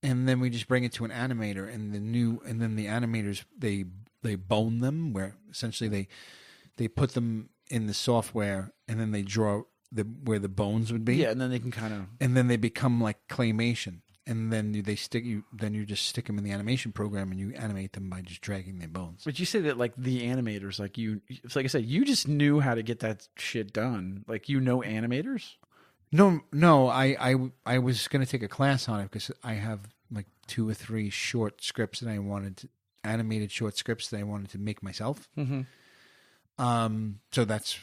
and then we just bring it to an animator, and then the animators they bone them, where essentially they put them in the software, and then they draw. Where the bones would be, and then they can kind of, and then they become like claymation, and then you just stick them in the animation program, and you animate them by just dragging their bones. But you say that like the animators, like it's like I said, you just knew how to get that shit done. Like animators. No, I was going to take a class on it because I have like 2 or 3 short scripts that I wanted animated short scripts that I wanted to make myself. Mm-hmm. So that's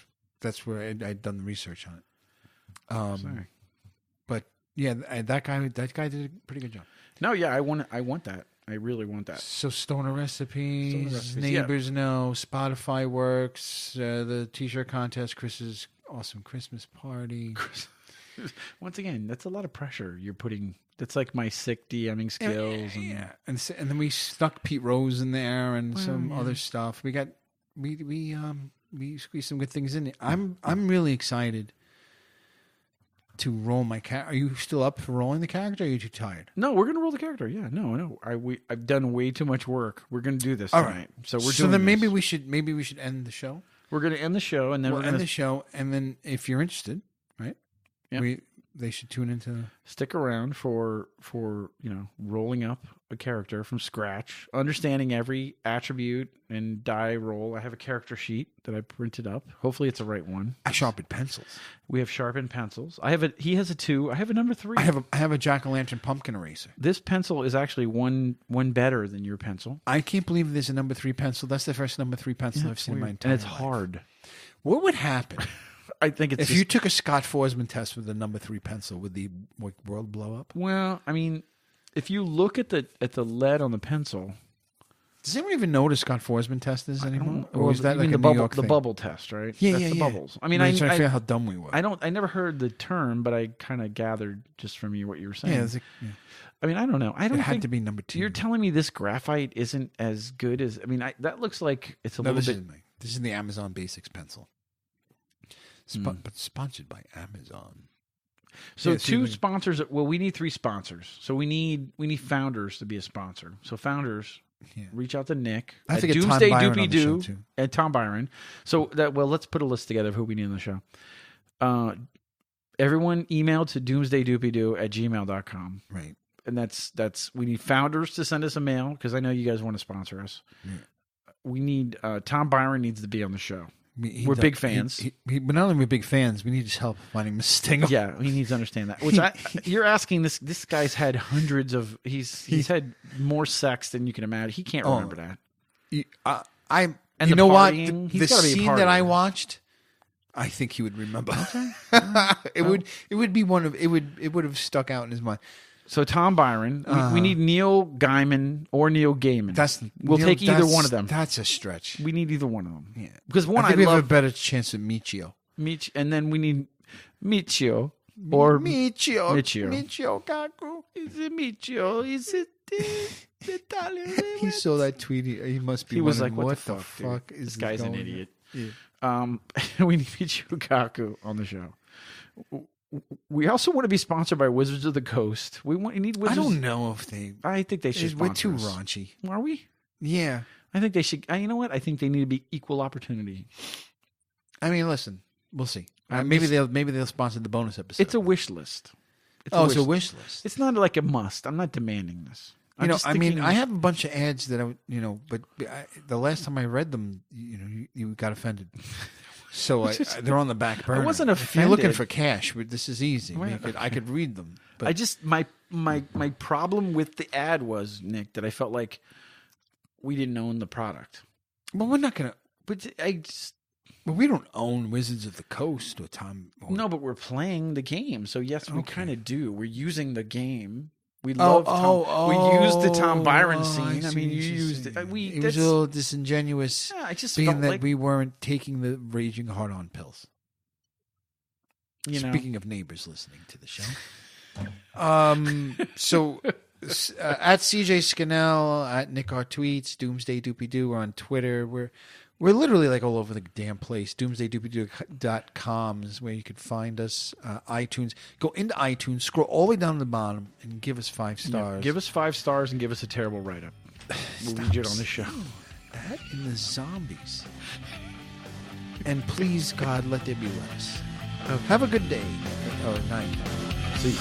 where I'd done the research on it. Sorry. But yeah, that guy did a pretty good job. No, yeah, I want that. I really want that. So Stoner Recipes, Neighbors Know, Spotify Works, the T-shirt contest, Chris's awesome Christmas party. Once again, that's a lot of pressure you're putting. That's like my sick DMing skills. And then we stuck Pete Rose in there and some other stuff. We squeezed some good things in there. I'm really excited to roll my character. Are you still up for rolling the character? Or are you too tired? No, we're gonna roll the character. Yeah, no. I've done way too much work. We're gonna do this all tonight. Right. So we're doing then maybe we should end the show. We're gonna end the show, and then we're gonna end the show, and then if you're interested, right? Yeah. They should tune into. Stick around for rolling up a character from scratch, understanding every attribute and die roll. I have a character sheet that I printed up. Hopefully, it's the right one. I sharpened pencils. We have sharpened pencils. He has a 2. I have a number 3. I have a jack-o'-lantern pumpkin eraser. This pencil is actually one better than your pencil. I can't believe there's a number 3 pencil. That's the first number 3 pencil I've seen in my entire life. And it's hard. What would happen I think it's if you took a Scott Forsman test with the number 3 pencil, would the world blow up? Well, I mean, if you look at the lead on the pencil. Does anyone even know what a Scott Forsman test is anymore? Or is that like a the New bubble, York the thing? bubble test, right? Yeah, That's the bubbles. I mean, I'm trying to figure out how dumb we were. I never heard the term, but I kind of gathered just from you what you were saying. Yeah, I mean, I don't know. I don't. It had to be number 2. You're telling me this graphite isn't as good as? I mean, that looks like it's a little bit. This is the Amazon Basics pencil, but sponsored by Amazon. So 2 sponsors. Well, we need 3 sponsors. So we need Founders to be a sponsor. So Founders. Yeah. Reach out to Nick at Doomsday Doopy Doo and Tom Byron. So let's put a list together of who we need on the show. Everyone email to doomsdaydoopydoo@gmail.com. Right. And that's we need Founders to send us a mail because I know you guys want to sponsor us. Yeah. We need Tom Byron needs to be on the show. We're big fans. But not only we're big fans, we need his help finding Miss Stinger. Yeah, he needs to understand that. Which you're asking this guy's had hundreds of he's had more sex than you can imagine. He can't remember that. You know what? The scene that I watched, I think he would remember. Okay. It would have stuck out in his mind. So Tom Byron, we need Neil Gaiman or Neil Gaiman. We'll take either one of them. That's a stretch. We need either one of them. Yeah, because one I think we have a better chance at Michio. And then we need Michio or Michio Kaku. Is it Michio? Is it Italian? He saw that tweet. He must be. He was like, "What the fuck is this guy's an idiot?" Yeah. We need Michio Kaku on the show. We also want to be sponsored by Wizards of the Coast. We need Wizards. I don't know if they. I think they should. We're too us. raunchy. Are we? Yeah. I think they should. You know what? I think they need to be equal opportunity. I mean, listen. We'll see. Maybe they'll sponsor the bonus episode. It's a wish list. It's a wish list. It's not like a must. I'm not demanding this. I have a bunch of ads that but the last time I read them, you got offended. So they're on the back burner. I wasn't offended. If you're looking for cash, this is easy. I could read them. But my problem with the ad was, Nick, that I felt like we didn't own the product. Well, we're not gonna. But we don't own Wizards of the Coast or Tom. No, but we're playing the game, so yes, we kind of do. We're using the game. We love Tom. We used the Tom Byron scene. I mean, you used it. It was a little disingenuous. Yeah, I just being felt that like we weren't taking the raging hard-on pills. Speaking of neighbors listening to the show, so at CJ Scannell, at Nick R Tweets, Doomsday Doopy Doo on Twitter. We're literally like all over the damn place. DoomsdayDoopyDoo.com is where you could find us. iTunes. Go into iTunes, scroll all the way down to the bottom, and give us 5 stars. Yeah, give us 5 stars and give us a terrible write-up. We'll read it on this show. That and the zombies. And please, God, let there be lettuce. Okay. Have a good day or night. See you.